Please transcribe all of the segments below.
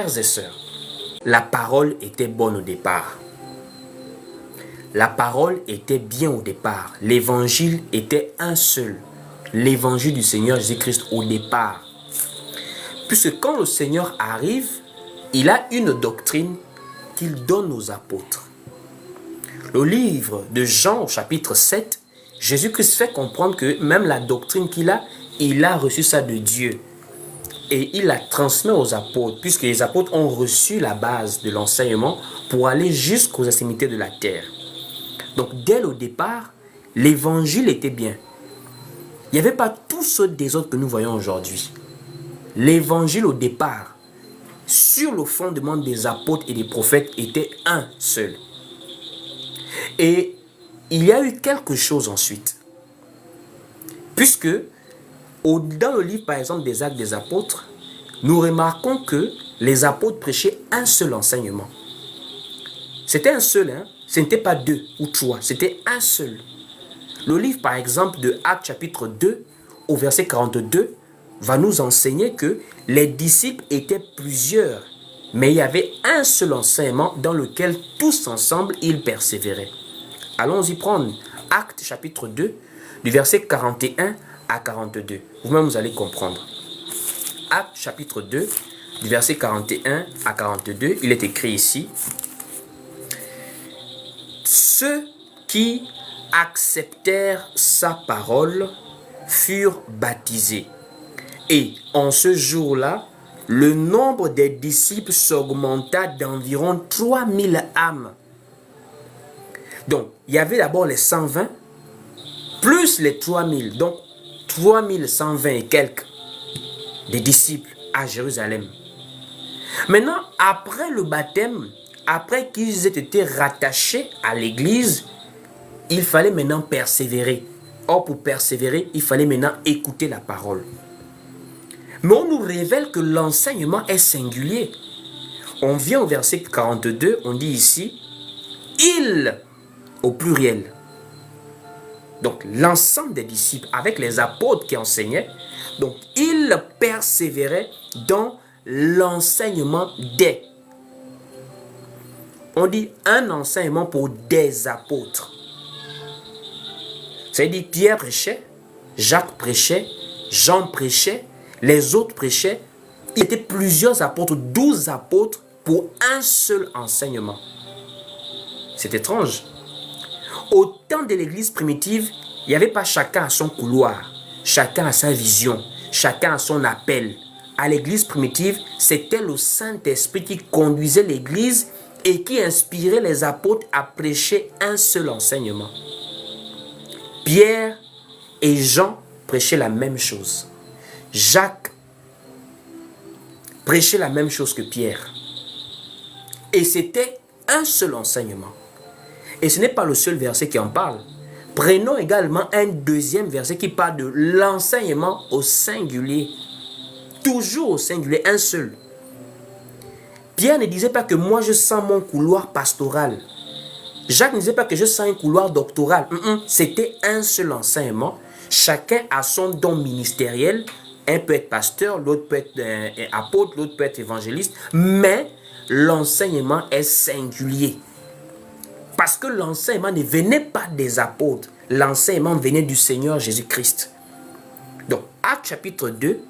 Frères et sœurs, la parole était bonne au départ. La parole était bien au départ. L'évangile était un seul. L'évangile du Seigneur Jésus-Christ au départ. Puisque quand le Seigneur arrive, il a une doctrine qu'il donne aux apôtres. Le livre de Jean au chapitre 7, Jésus-Christ fait comprendre que même la doctrine qu'il a, il a reçu ça de Dieu. Et il la transmet aux apôtres, puisque les apôtres ont reçu la base de l'enseignement pour aller jusqu'aux extrémités de la terre. Donc dès le départ, l'évangile était bien. Il n'y avait pas tout ce désordre que nous voyons aujourd'hui. L'évangile au départ, sur le fondement des apôtres et des prophètes, était un seul. Et il y a eu quelque chose ensuite. Puisque, dans le livre par exemple des Actes des Apôtres, nous remarquons que les apôtres prêchaient un seul enseignement. C'était un seul, hein? Ce n'était pas deux ou trois, c'était un seul. Le livre par exemple de Actes chapitre 2 au verset 42 va nous enseigner que les disciples étaient plusieurs, mais il y avait un seul enseignement dans lequel tous ensemble ils persévéraient. Allons-y prendre Actes chapitre 2 du verset 41 à 42. Vous-même vous allez comprendre. Actes chapitre 2 du verset 41 à 42, il est écrit ici: ceux qui acceptèrent sa parole furent baptisés. Et en ce jour-là, le nombre des disciples s'augmenta d'environ 3000 âmes. Donc, il y avait d'abord les 120, plus les 3000. Donc, 3120 et quelques des disciples à Jérusalem. Maintenant, après le baptême, après qu'ils aient été rattachés à l'église, il fallait maintenant persévérer. Or, pour persévérer, il fallait maintenant écouter la parole. Mais on nous révèle que l'enseignement est singulier. On vient au verset 42, on dit ici, ils, au pluriel. Donc, l'ensemble des disciples, avec les apôtres qui enseignaient, donc, ils persévéraient dans l'enseignement des. On dit un enseignement pour des apôtres. C'est-à-dire Pierre prêchait, Jacques prêchait, Jean prêchait, les autres prêchaient. Il y était plusieurs apôtres, 12 apôtres pour un seul enseignement. C'est étrange. Au temps de l'église primitive, il n'y avait pas chacun à son couloir, chacun à sa vision, chacun à son appel. À l'église primitive, c'était le Saint-Esprit qui conduisait l'église et qui inspirait les apôtres à prêcher un seul enseignement. Pierre et Jean prêchaient la même chose. Jacques prêchait la même chose que Pierre. Et c'était un seul enseignement. Et ce n'est pas le seul verset qui en parle. Prenons également un deuxième verset qui parle de l'enseignement au singulier. Toujours au singulier, un seul. Pierre ne disait pas que moi je sens mon couloir pastoral. Jacques ne disait pas que je sens un couloir doctoral. C'était un seul enseignement. Chacun a son don ministériel. Un peut être pasteur, l'autre peut être apôtre, l'autre peut être évangéliste. Mais l'enseignement est singulier. Parce que l'enseignement ne venait pas des apôtres. L'enseignement venait du Seigneur Jésus-Christ. Donc, Actes chapitre 2,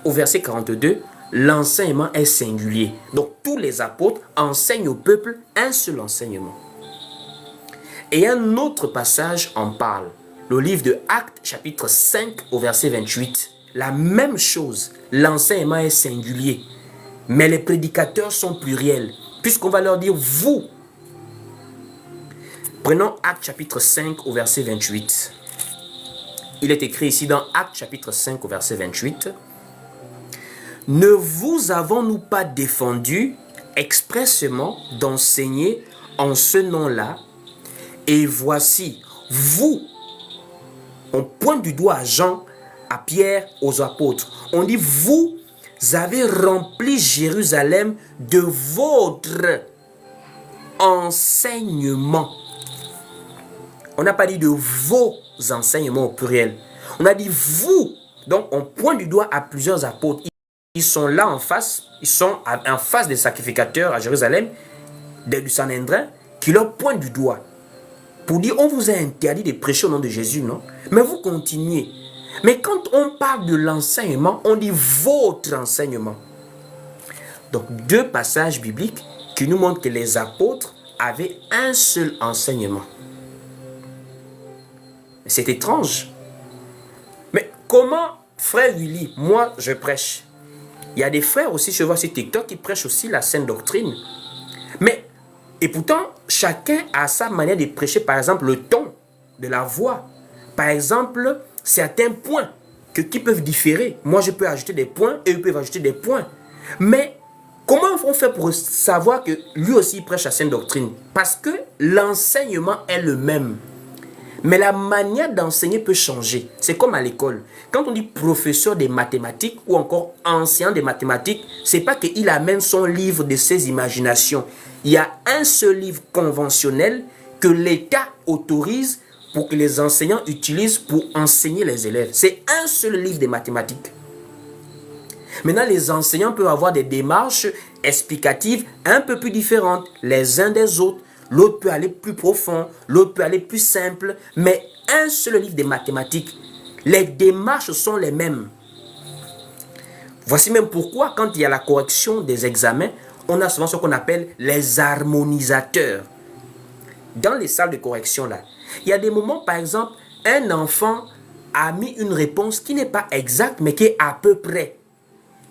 au verset 42, l'enseignement est singulier. Donc, tous les apôtres enseignent au peuple un seul enseignement. Et un autre passage en parle. Le livre de Actes chapitre 5, au verset 28. La même chose. L'enseignement est singulier. Mais les prédicateurs sont pluriels. Puisqu'on va leur dire vous. Prenons Actes chapitre 5 au verset 28. Il est écrit ici dans Actes chapitre 5 au verset 28. Ne vous avons-nous pas défendu expressément d'enseigner en ce nom-là? Et voici, vous, on pointe du doigt à Jean, à Pierre, aux apôtres. On dit, vous avez rempli Jérusalem de votre enseignement. On n'a pas dit de vos enseignements au pluriel. On a dit vous. Donc, on pointe du doigt à plusieurs apôtres. Ils sont là en face, ils sont en face des sacrificateurs à Jérusalem, du Sanhédrin, qui leur pointent du doigt pour dire on vous a interdit de prêcher au nom de Jésus, non? Mais vous continuez. Mais quand on parle de l'enseignement, on dit votre enseignement. Donc, deux passages bibliques qui nous montrent que les apôtres avaient un seul enseignement. C'est étrange. Mais comment, frère Willy, moi je prêche? Il y a des frères aussi, je vois sur TikTok, qui prêchent aussi la sainte doctrine. Mais, et pourtant, chacun a sa manière de prêcher, par exemple, le ton de la voix. Par exemple, certains points qui peuvent différer. Moi, je peux ajouter des points et eux peuvent ajouter des points. Mais, comment on fait pour savoir que lui aussi prêche la sainte doctrine? Parce que l'enseignement est le même. Mais la manière d'enseigner peut changer. C'est comme à l'école. Quand on dit professeur des mathématiques ou encore enseignant des mathématiques, c'est pas qu'il amène son livre de ses imaginations. Il y a un seul livre conventionnel que l'État autorise pour que les enseignants utilisent pour enseigner les élèves. C'est un seul livre de mathématiques. Maintenant, les enseignants peuvent avoir des démarches explicatives un peu plus différentes les uns des autres. L'autre peut aller plus profond, l'autre peut aller plus simple, mais un seul livre de mathématiques, les démarches sont les mêmes. Voici même pourquoi, quand il y a la correction des examens, on a souvent ce qu'on appelle les harmonisateurs. Dans les salles de correction, là, il y a des moments, par exemple, un enfant a mis une réponse qui n'est pas exacte, mais qui est à peu près.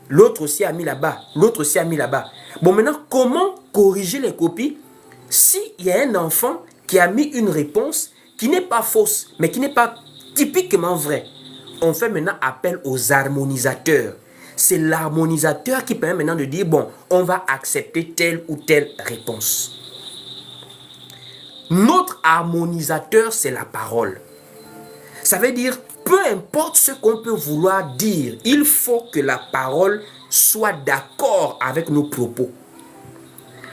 L'autre aussi a mis là-bas, l'autre aussi a mis là-bas. Bon, maintenant, comment corriger les copies s'il y a un enfant qui a mis une réponse qui n'est pas fausse, mais qui n'est pas typiquement vraie? On fait maintenant appel aux harmonisateurs. C'est l'harmonisateur qui permet maintenant de dire, bon, on va accepter telle ou telle réponse. Notre harmonisateur, c'est la parole. Ça veut dire, peu importe ce qu'on peut vouloir dire, il faut que la parole soit d'accord avec nos propos.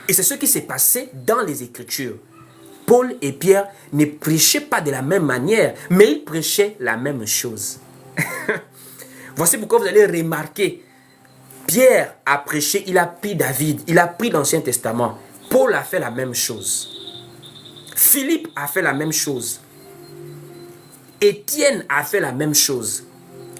Et c'est ce qui s'est passé dans les Écritures. Paul et Pierre ne prêchaient pas de la même manière, mais ils prêchaient la même chose. Voici pourquoi vous allez remarquer, Pierre a prêché, il a pris David, il a pris l'Ancien Testament. Paul a fait la même chose. Philippe a fait la même chose. Étienne a fait la même chose.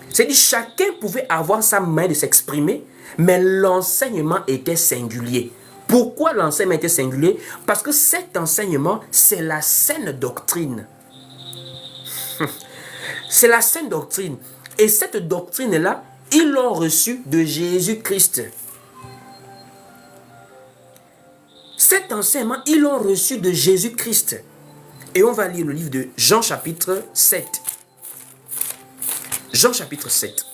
C'est-à-dire chacun pouvait avoir sa main de s'exprimer, mais l'enseignement était singulier. Pourquoi l'enseignement était singulier? Parce que cet enseignement, c'est la saine doctrine. C'est la saine doctrine. Et cette doctrine-là, ils l'ont reçue de Jésus-Christ. Cet enseignement, ils l'ont reçu de Jésus-Christ. Et on va lire le livre de Jean chapitre 7. Jean chapitre 7.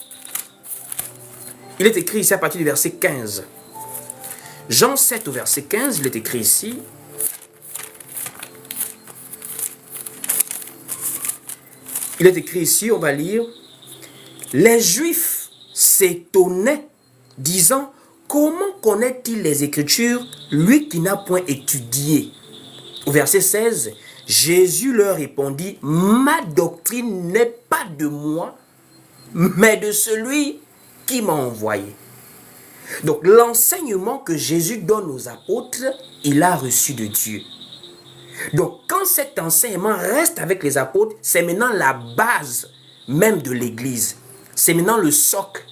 Il est écrit ici à partir du verset 15. Jean 7 au verset 15, il est écrit ici. Il est écrit ici, on va lire. Les Juifs s'étonnaient, disant, comment connaît-il les Écritures, lui qui n'a point étudié? Au verset 16, Jésus leur répondit, ma doctrine n'est pas de moi, mais de celui qui m'a envoyé. Donc l'enseignement que Jésus donne aux apôtres, il a reçu de Dieu. Donc quand cet enseignement reste avec les apôtres, c'est maintenant la base même de l'Église. C'est maintenant le socle.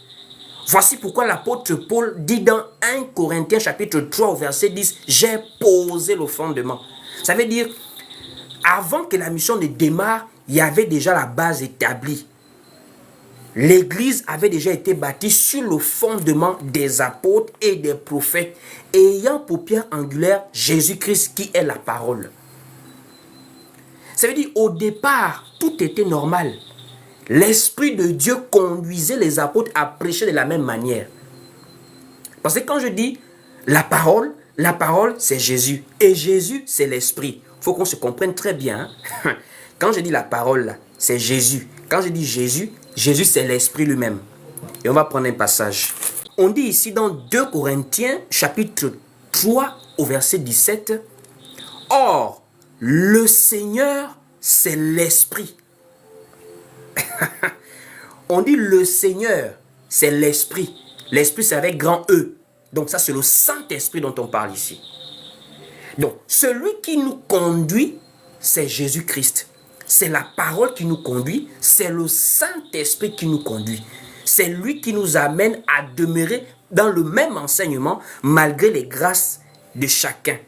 Voici pourquoi l'apôtre Paul dit dans 1 Corinthiens chapitre 3 au verset 10, j'ai posé le fondement. Ça veut dire, avant que la mission ne démarre, il y avait déjà la base établie. L'Église avait déjà été bâtie sur le fondement des apôtres et des prophètes, ayant pour pierre angulaire Jésus-Christ qui est la parole. Ça veut dire, au départ, tout était normal. L'Esprit de Dieu conduisait les apôtres à prêcher de la même manière. Parce que quand je dis la parole, c'est Jésus. Et Jésus, c'est l'Esprit. Il faut qu'on se comprenne très bien. Quand je dis la parole, c'est Jésus. Quand je dis Jésus, Jésus, c'est l'Esprit lui-même. Et on va prendre un passage. On dit ici dans 2 Corinthiens, chapitre 3, au verset 17. Or, le Seigneur, c'est l'Esprit. On dit le Seigneur, c'est l'Esprit. L'Esprit, c'est avec grand E. Donc ça, c'est le Saint-Esprit dont on parle ici. Donc, celui qui nous conduit, c'est Jésus-Christ. C'est la parole qui nous conduit, c'est le Saint-Esprit qui nous conduit. C'est lui qui nous amène à demeurer dans le même enseignement, malgré les grâces de chacun.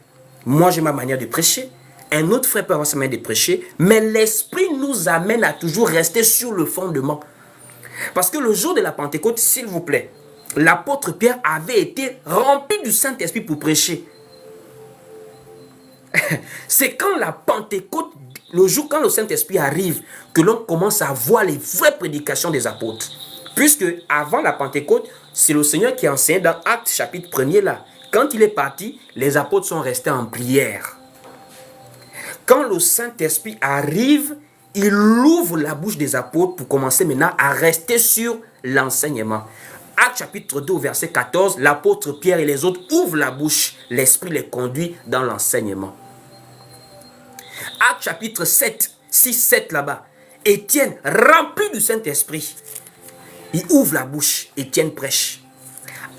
Moi, j'ai ma manière de prêcher. Un autre frère peut avoir sa manière de prêcher. Mais l'Esprit nous amène à toujours rester sur le fondement. Parce que le jour de la Pentecôte, s'il vous plaît, l'apôtre Pierre avait été rempli du Saint-Esprit pour prêcher. C'est quand la Pentecôte, le jour quand le Saint-Esprit arrive, que l'on commence à voir les vraies prédications des apôtres. Puisque avant la Pentecôte, c'est le Seigneur qui enseignait dans Actes chapitre 1er là. Quand il est parti, les apôtres sont restés en prière. Quand le Saint-Esprit arrive, il ouvre la bouche des apôtres pour commencer maintenant à rester sur l'enseignement. Actes chapitre 2, verset 14, l'apôtre Pierre et les autres ouvrent la bouche. L'Esprit les conduit dans l'enseignement. Actes chapitre 7, 6, 7 là-bas. Étienne, rempli du Saint-Esprit, il ouvre la bouche. Étienne prêche.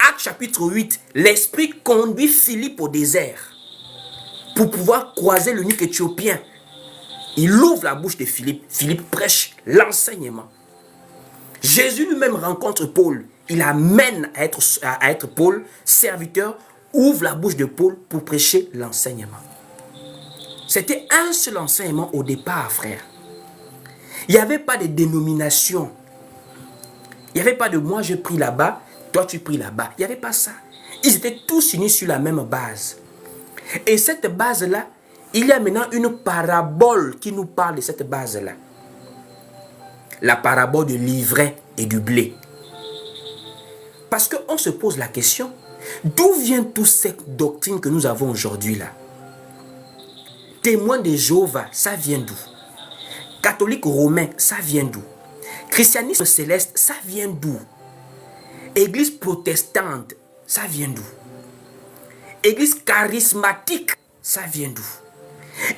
Actes chapitre 8, l'Esprit conduit Philippe au désert pour pouvoir croiser l'eunuque éthiopien. Il ouvre la bouche de Philippe. Philippe prêche l'enseignement. Jésus lui-même rencontre Paul. Il amène à être Paul, serviteur, ouvre la bouche de Paul pour prêcher l'enseignement. C'était un seul enseignement au départ, frère. Il n'y avait pas de dénomination. Il n'y avait pas de moi je prie là-bas, toi tu pries là-bas. Il n'y avait pas ça. Ils étaient tous unis sur la même base. Et cette base-là, il y a maintenant une parabole qui nous parle de cette base-là. La parabole de l'ivraie et du blé. Parce qu'on se pose la question, d'où vient toute cette doctrine que nous avons aujourd'hui là? Témoins de Jéhovah, ça vient d'où? Catholique romain, ça vient d'où? Christianisme céleste, ça vient d'où? Église protestante, ça vient d'où? Église charismatique, ça vient d'où?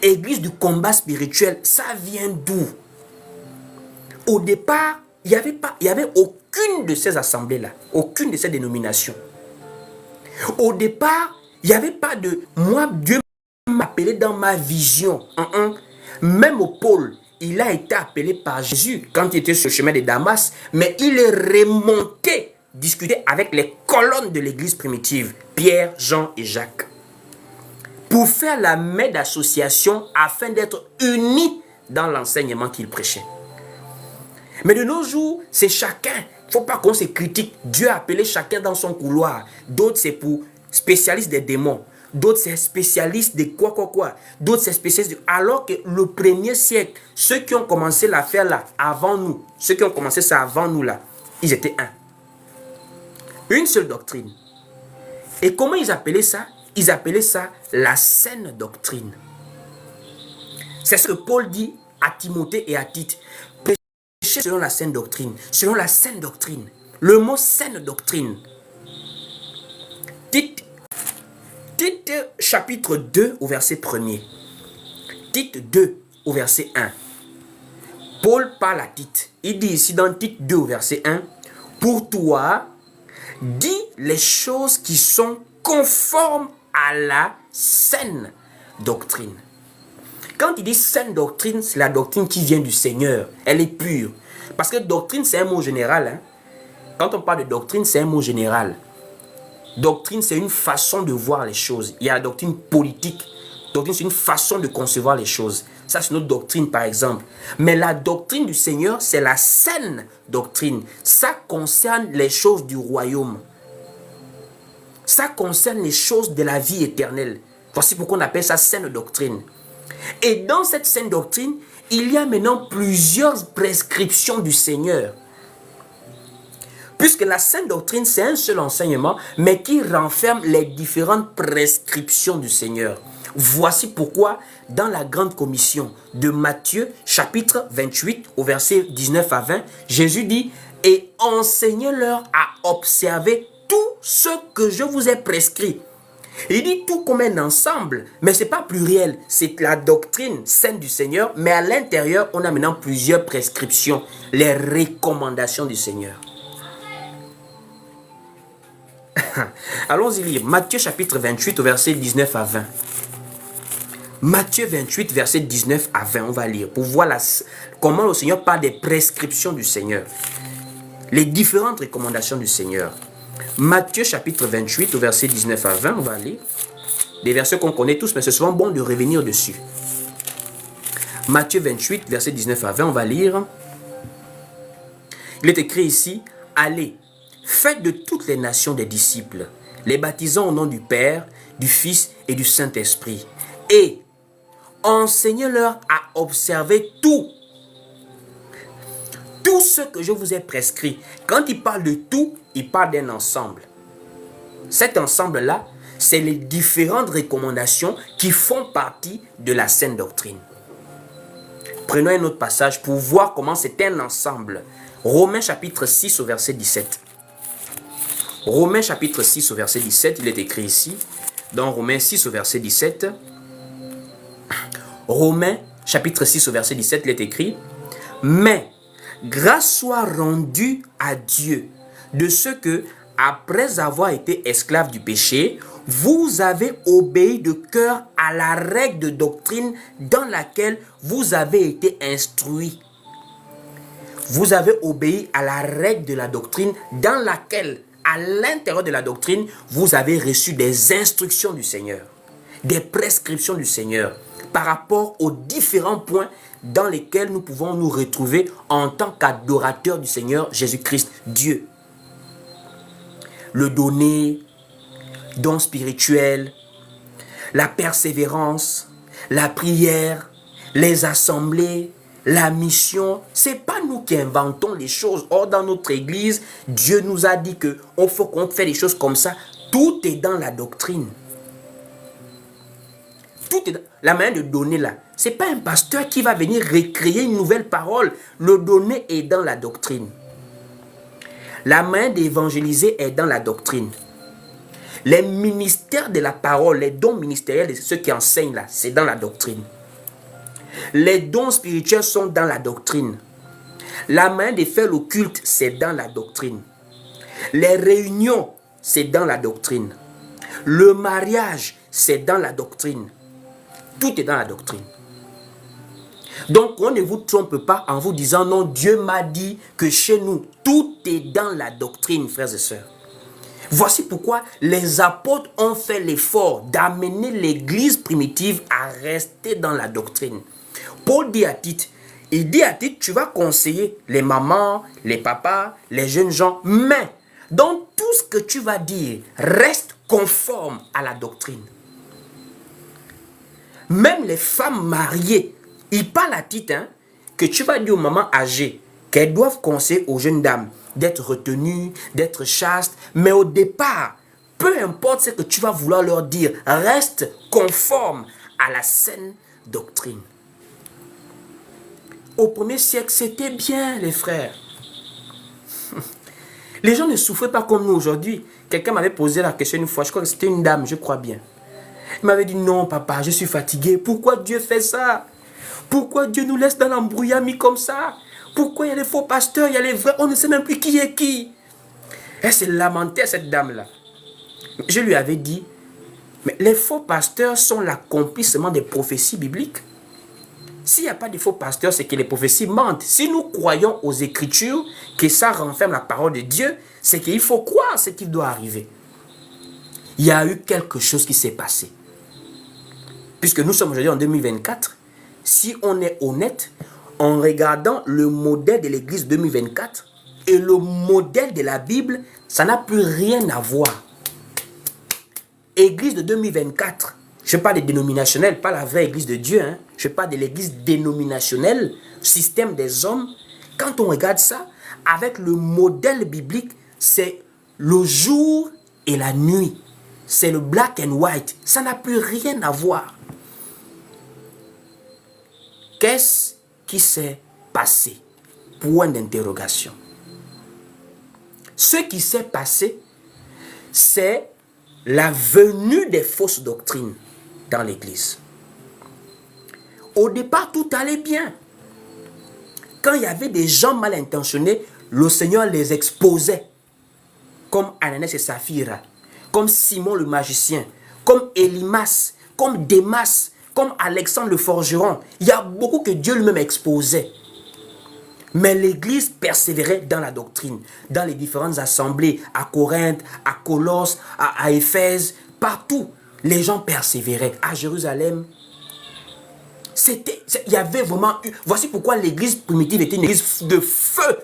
Église du combat spirituel, ça vient d'où? Au départ, il n'y avait aucune de ces assemblées-là, aucune de ces dénominations. Au départ, il n'y avait pas de moi, Dieu m'a appelé dans ma vision. Même au Paul, il a été appelé par Jésus quand il était sur le chemin de Damas, mais il est remonté discuter avec les colonnes de l'église primitive, Pierre, Jean et Jacques, pour faire la main d'association afin d'être unis dans l'enseignement qu'il prêchait. Mais de nos jours, c'est chacun. Il ne faut pas qu'on se critique. Dieu a appelé chacun dans son couloir. D'autres, c'est pour spécialistes des démons. D'autres, c'est spécialistes de quoi. D'autres, c'est spécialistes de... Alors que le premier siècle, ceux qui ont commencé l'affaire là, avant nous, ceux qui ont commencé ça avant nous là, ils étaient un. Une seule doctrine. Et comment ils appelaient ça? Ils appelaient ça la saine doctrine. C'est ce que Paul dit à Timothée et à Tite. Prêchez selon la saine doctrine. Selon la saine doctrine. Le mot saine doctrine. Tite chapitre 2 au verset 1er. Tite 2 au verset 1. Paul parle à Tite. Il dit ici dans Tite 2 au verset 1. Pour toi, dis les choses qui sont conformes à la saine doctrine. Quand il dit saine doctrine, c'est la doctrine qui vient du Seigneur. Elle est pure. Parce que doctrine, c'est un mot général. Hein? Quand on parle de doctrine, c'est un mot général. Doctrine, c'est une façon de voir les choses. Il y a la doctrine politique. Doctrine, c'est une façon de concevoir les choses. Ça, c'est notre doctrine, par exemple. Mais la doctrine du Seigneur, c'est la saine doctrine. Ça concerne les choses du royaume. Ça concerne les choses de la vie éternelle. Voici pourquoi on appelle ça saine doctrine. Et dans cette saine doctrine, il y a maintenant plusieurs prescriptions du Seigneur. Puisque la saine doctrine, c'est un seul enseignement, mais qui renferme les différentes prescriptions du Seigneur. Voici pourquoi, dans la grande commission de Matthieu, chapitre 28, au verset 19 à 20, Jésus dit « Et enseignez-leur à observer tout ce que je vous ai prescrit. » Il dit tout comme un ensemble, mais ce n'est pas pluriel. C'est la doctrine saine du Seigneur, mais à l'intérieur, on a maintenant plusieurs prescriptions, les recommandations du Seigneur. Allons-y lire Matthieu chapitre 28 au verset 19 à 20. Matthieu 28 verset 19 à 20, on va lire pour voir comment le Seigneur parle des prescriptions du Seigneur. Les différentes recommandations du Seigneur. Matthieu chapitre 28 au verset 19 à 20, on va lire. Des versets qu'on connaît tous, mais c'est souvent bon de revenir dessus. Matthieu 28 verset 19 à 20, on va lire. Il est écrit ici, « Allez, faites de toutes les nations des disciples, les baptisant au nom du Père, du Fils et du Saint-Esprit, et enseignez-leur à observer tout ce que je vous ai prescrit. » Quand il parle de tout, il parle d'un ensemble. Cet ensemble-là, c'est les différentes recommandations qui font partie de la saine doctrine. Prenons un autre passage pour voir comment c'est un ensemble. Romains chapitre 6 au verset 17. Romains chapitre 6 au verset 17, il est écrit ici, dans Romains 6 au verset 17. Romains chapitre 6 au verset 17, il est écrit, « Mais grâce soit rendue à Dieu de ce que, après avoir été esclave du péché, vous avez obéi de cœur à la règle de doctrine dans laquelle vous avez été instruits. » Vous avez obéi à la règle de la doctrine dans laquelle, à l'intérieur de la doctrine, vous avez reçu des instructions du Seigneur, des prescriptions du Seigneur par rapport aux différents points dans lesquels nous pouvons nous retrouver en tant qu'adorateurs du Seigneur Jésus-Christ, Dieu. Le donner, don spirituel, la persévérance, la prière, les assemblées, la mission, c'est pas nous qui inventons les choses. Or, dans notre église, Dieu nous a dit que faut qu'on fait les choses comme ça. Tout est dans la doctrine. Tout est dans la manière de donner là. C'est pas un pasteur qui va venir recréer une nouvelle parole. Le donner est dans la doctrine. La manière d'évangéliser est dans la doctrine. Les ministères de la parole, les dons ministériels de ceux qui enseignent là, c'est dans la doctrine. Les dons spirituels sont dans la doctrine. La manière de faire le culte, c'est dans la doctrine. Les réunions, c'est dans la doctrine. Le mariage, c'est dans la doctrine. Tout est dans la doctrine. Donc, on ne vous trompe pas en vous disant non, Dieu m'a dit que chez nous, tout est dans la doctrine, frères et sœurs. Voici pourquoi les apôtres ont fait l'effort d'amener l'église primitive à rester dans la doctrine. Paul dit à Tite, tu vas conseiller les mamans, les papas, les jeunes gens, mais dans tout ce que tu vas dire, reste conforme à la doctrine. Même les femmes mariées, il parle à Tite que tu vas dire aux mamans âgées qu'elles doivent conseiller aux jeunes dames d'être retenues, d'être chastes, mais au départ, peu importe ce que tu vas vouloir leur dire, reste conforme à la saine doctrine. Au premier siècle, c'était bien, les frères. Les gens ne souffraient pas comme nous aujourd'hui. Quelqu'un m'avait posé la question une fois, je crois que c'était une dame, je crois bien. Il m'avait dit, non papa, je suis fatigué. Pourquoi Dieu fait ça? Pourquoi Dieu nous laisse dans l'embrouillamie comme ça? Pourquoi il y a les faux pasteurs, il y a les vrais, on ne sait même plus qui est qui. Elle s'est lamentée, cette dame-là. Je lui avais dit, mais les faux pasteurs sont l'accomplissement des prophéties bibliques. S'il n'y a pas de faux pasteurs, c'est que les prophéties mentent. Si nous croyons aux Écritures, que ça renferme la parole de Dieu, c'est qu'il faut croire ce qui doit arriver. Il y a eu quelque chose qui s'est passé. Puisque nous sommes aujourd'hui en 2024, si on est honnête, en regardant le modèle de l'église 2024 et le modèle de la Bible, ça n'a plus rien à voir. Église de 2024, je parle des dénominationnels, pas la vraie église de Dieu. Je parle de l'église dénominationnelle, système des hommes. Quand on regarde ça, avec le modèle biblique, c'est le jour et la nuit. C'est le black and white. Ça n'a plus rien à voir. Qu'est-ce qui s'est passé? Point d'interrogation. Ce qui s'est passé, c'est la venue des fausses doctrines dans l'église. Au départ, tout allait bien. Quand il y avait des gens mal intentionnés, le Seigneur les exposait. comme Ananias et Saphira, comme Simon le magicien, comme Élymas, comme Démas, comme Alexandre le forgeron. Il y a beaucoup que Dieu lui-même exposait. Mais l'Église persévérait dans la doctrine, dans les différentes assemblées, à Corinthe, à Colosse, à Éphèse, partout. Les gens persévéraient. À Jérusalem, il y avait vraiment... Voici pourquoi l'Église primitive était une église de feu,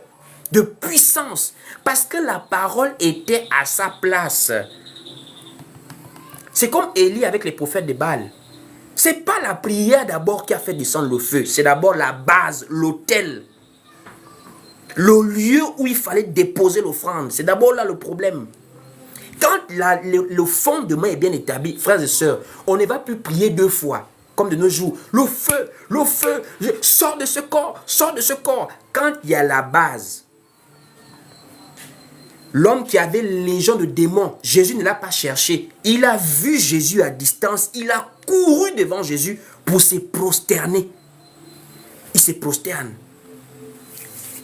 de puissance. Parce que la parole était à sa place. C'est comme Élie avec les prophètes de Baal. Ce n'est pas la prière d'abord qui a fait descendre le feu. C'est d'abord la base, l'autel. Le lieu où il fallait déposer l'offrande. C'est d'abord là le problème. Quand le fondement est bien établi, frères et sœurs, on ne va plus prier 2 fois. Comme de nos jours. Le feu, sors de ce corps, sors de ce corps. Quand il y a la base, l'homme qui avait légion de démons, Jésus ne l'a pas cherché. Il a vu Jésus à distance. Il a couru devant Jésus pour se prosterner. Il se prosterne.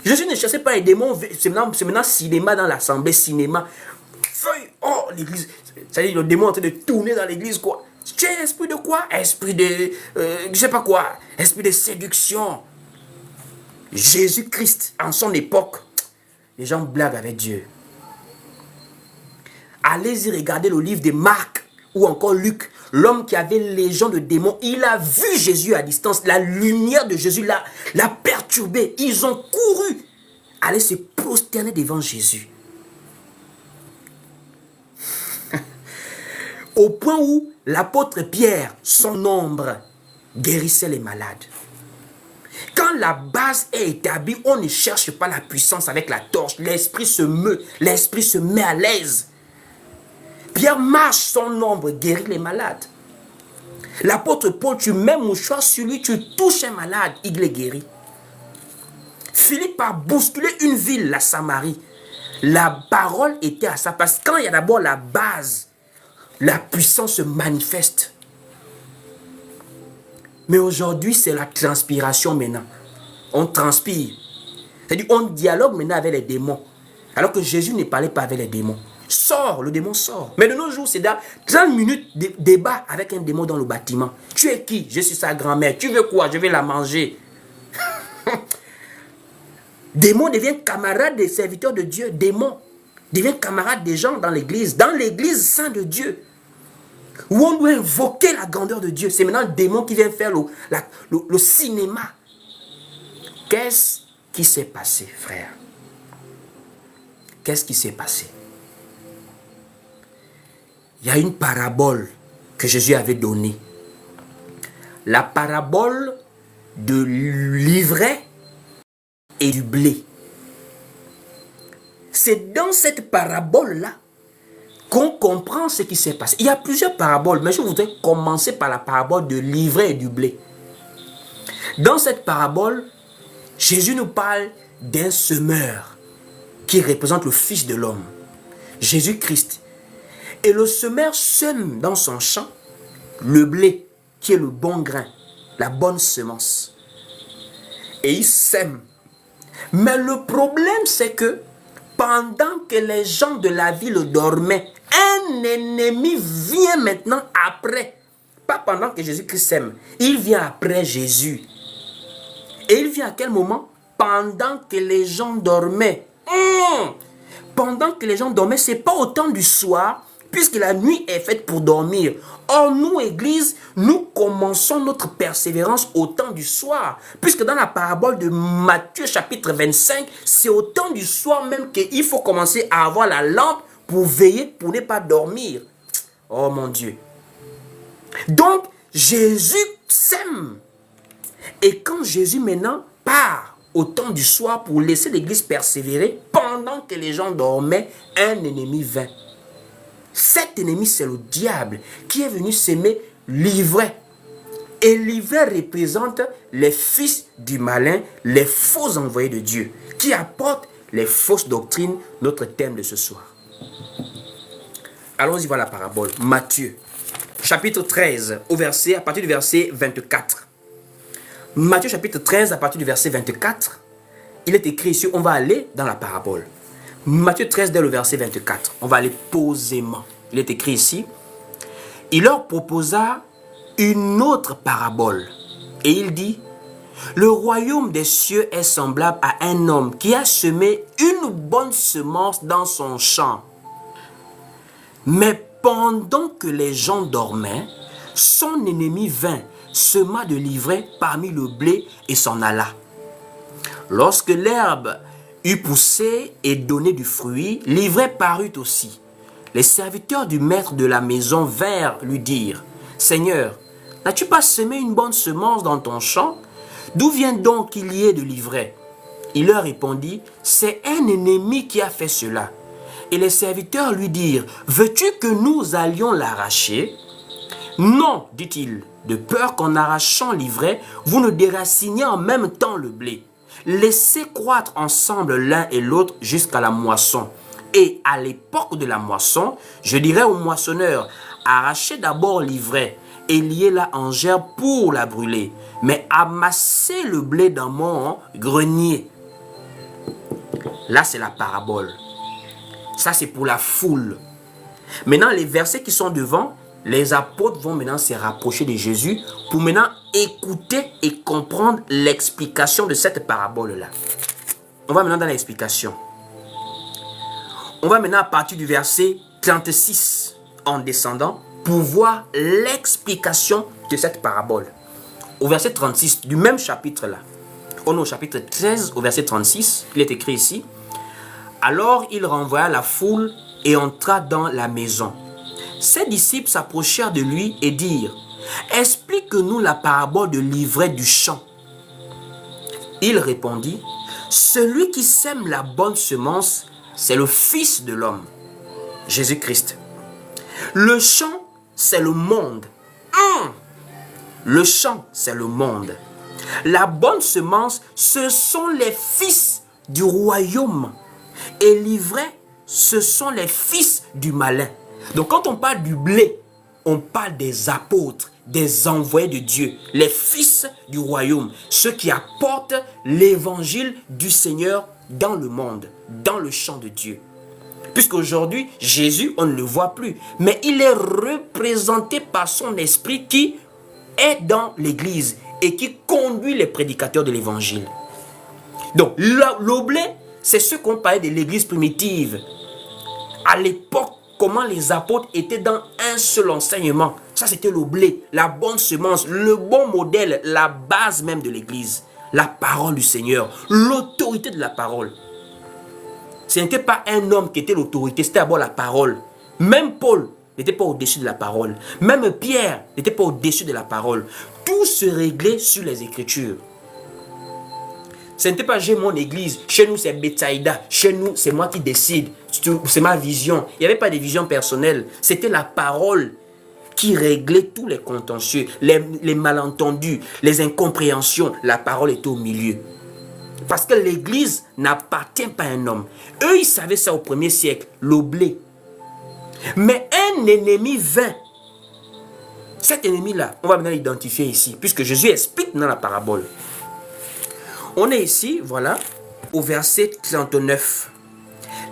Jésus ne cherchait pas les démons. C'est maintenant cinéma dans l'assemblée, cinéma. Feuille, oh, l'église. C'est-à-dire le démon est en train de tourner dans l'église, quoi. Tu es esprit de quoi? Esprit de... je sais pas quoi. Esprit de séduction. Jésus-Christ, en son époque, les gens blaguent avec Dieu. Allez-y regarder le livre de Marc ou encore Luc. L'homme qui avait légion de démons, il a vu Jésus à distance. La lumière de Jésus l'a perturbé. Ils ont couru aller se prosterner devant Jésus. Au point où l'apôtre Pierre, son ombre, guérissait les malades. Quand la base est établie, on ne cherche pas la puissance avec la torche. L'esprit se meut, l'esprit se met à l'aise. Pierre marche, son ombre guérit les malades. L'apôtre Paul, tu mets un mouchoir sur lui, tu touches un malade, il est guéri. Philippe a bousculé une ville, la Samarie. La parole était à sa place. Quand il y a d'abord la base, la puissance se manifeste. Mais aujourd'hui, c'est la transpiration maintenant. On transpire. C'est-à-dire, on dialogue maintenant avec les démons. Alors que Jésus ne parlait pas avec les démons. Sors, le démon sort. Mais de nos jours, c'est dans 30 minutes de débat avec un démon dans le bâtiment. Tu es qui? Je suis sa grand-mère. Tu veux quoi? Je vais la manger. Démon devient camarade des serviteurs de Dieu. Démon devient camarade des gens dans l'église. Dans l'église sainte de Dieu. Où on doit invoquer la grandeur de Dieu. C'est maintenant le démon qui vient faire le cinéma. Qu'est-ce qui s'est passé, frère? Qu'est-ce qui s'est passé? Il y a une parabole que Jésus avait donnée. La parabole de l'ivraie et du blé. C'est dans cette parabole-là qu'on comprend ce qui s'est passé. Il y a plusieurs paraboles, mais je voudrais commencer par la parabole de l'ivraie et du blé. Dans cette parabole, Jésus nous parle d'un semeur qui représente le Fils de l'homme, Jésus-Christ. Et le semeur sème dans son champ le blé, qui est le bon grain, la bonne semence. Et il sème. Mais le problème, c'est que pendant que les gens de la ville dormaient, un ennemi vient maintenant après. Pas pendant que Jésus-Christ sème. Il vient après Jésus. Et il vient à quel moment? Pendant que les gens dormaient. Pendant que les gens dormaient, ce n'est pas au temps du soir, puisque la nuit est faite pour dormir. Or, nous, Église, nous commençons notre persévérance au temps du soir. Puisque dans la parabole de Matthieu, chapitre 25, c'est au temps du soir même qu'il faut commencer à avoir la lampe pour veiller, pour ne pas dormir. Oh mon Dieu. Donc, Jésus sème. Et quand Jésus maintenant part au temps du soir pour laisser l'église persévérer, pendant que les gens dormaient, un ennemi vint. Cet ennemi, c'est le diable qui est venu s'aimer l'ivraie. Et l'ivraie représente les fils du malin, les faux envoyés de Dieu, qui apportent les fausses doctrines, notre thème de ce soir. Allons-y voir la parabole. Matthieu, chapitre 13, à partir du verset 24. Matthieu, chapitre 13, à partir du verset 24, il est écrit ici, on va aller dans la parabole. Matthieu 13, dès le verset 24. On va aller posément. Il est écrit ici. Il leur proposa une autre parabole. Et il dit, le royaume des cieux est semblable à un homme qui a semé une bonne semence dans son champ. Mais pendant que les gens dormaient, son ennemi vint, sema de l'ivraie parmi le blé et s'en alla. Lorsque l'herbe eut poussé et donné du fruit, l'ivraie parut aussi. Les serviteurs du maître de la maison vinrent lui dire, « Seigneur, n'as-tu pas semé une bonne semence dans ton champ? D'où vient donc qu'il y ait de l'ivraie? » Il leur répondit, « C'est un ennemi qui a fait cela. » Et les serviteurs lui dirent, « Veux-tu que nous allions l'arracher? » « Non, dit-il, de peur qu'en arrachant l'ivraie, vous ne déraciniez en même temps le blé. Laissez croître ensemble l'un et l'autre jusqu'à la moisson. Et à l'époque de la moisson, je dirai au moissonneur, arrachez d'abord l'ivraie et liez-la en gerbe pour la brûler, mais amassez le blé dans mon grenier. » Là, c'est la parabole. Ça, c'est pour la foule. Maintenant, les versets qui sont devant, les apôtres vont maintenant se rapprocher de Jésus pour maintenant écouter et comprendre l'explication de cette parabole-là. On va maintenant dans l'explication. On va maintenant à partir du verset 36 en descendant pour voir l'explication de cette parabole. Au verset 36 du même chapitre-là. On est au chapitre 13 au verset 36. Il est écrit ici. Alors il renvoya la foule et entra dans la maison. Ses disciples s'approchèrent de lui et dirent, « Explique-nous la parabole de l'ivraie du champ. » Il répondit, « Celui qui sème la bonne semence, c'est le Fils de l'homme, Jésus-Christ. Le champ, c'est le monde. Le champ, c'est le monde. La bonne semence, ce sont les fils du royaume. Et l'ivraie, ce sont les fils du malin. » Donc quand on parle du blé, on parle des apôtres, des envoyés de Dieu, les fils du royaume, ceux qui apportent l'évangile du Seigneur dans le monde, dans le champ de Dieu. Puisqu'aujourd'hui, Jésus, on ne le voit plus, mais il est représenté par son esprit qui est dans l'église et qui conduit les prédicateurs de l'évangile. Donc le blé, c'est ce qu'on parlait de l'église primitive. À l'époque, comment les apôtres étaient dans un seul enseignement. Ça, c'était le blé, la bonne semence, le bon modèle, la base même de l'église. La parole du Seigneur, l'autorité de la parole. Ce n'était pas un homme qui était l'autorité, c'était d'abord la parole. Même Paul n'était pas au-dessus de la parole. Même Pierre n'était pas au-dessus de la parole. Tout se réglait sur les Écritures. Ce n'était pas j'ai mon église, chez nous c'est Bethsaïda, chez nous c'est moi qui décide, c'est ma vision. Il n'y avait pas de vision personnelle, c'était la parole qui réglait tous les contentieux, les malentendus, les incompréhensions. La parole était au milieu. Parce que l'église n'appartient pas à un homme. Eux, ils savaient ça au 1er siècle, le blé. Mais un ennemi vint. Cet ennemi-là, on va maintenant l'identifier ici, puisque Jésus explique dans la parabole. On est ici, voilà, au verset 39.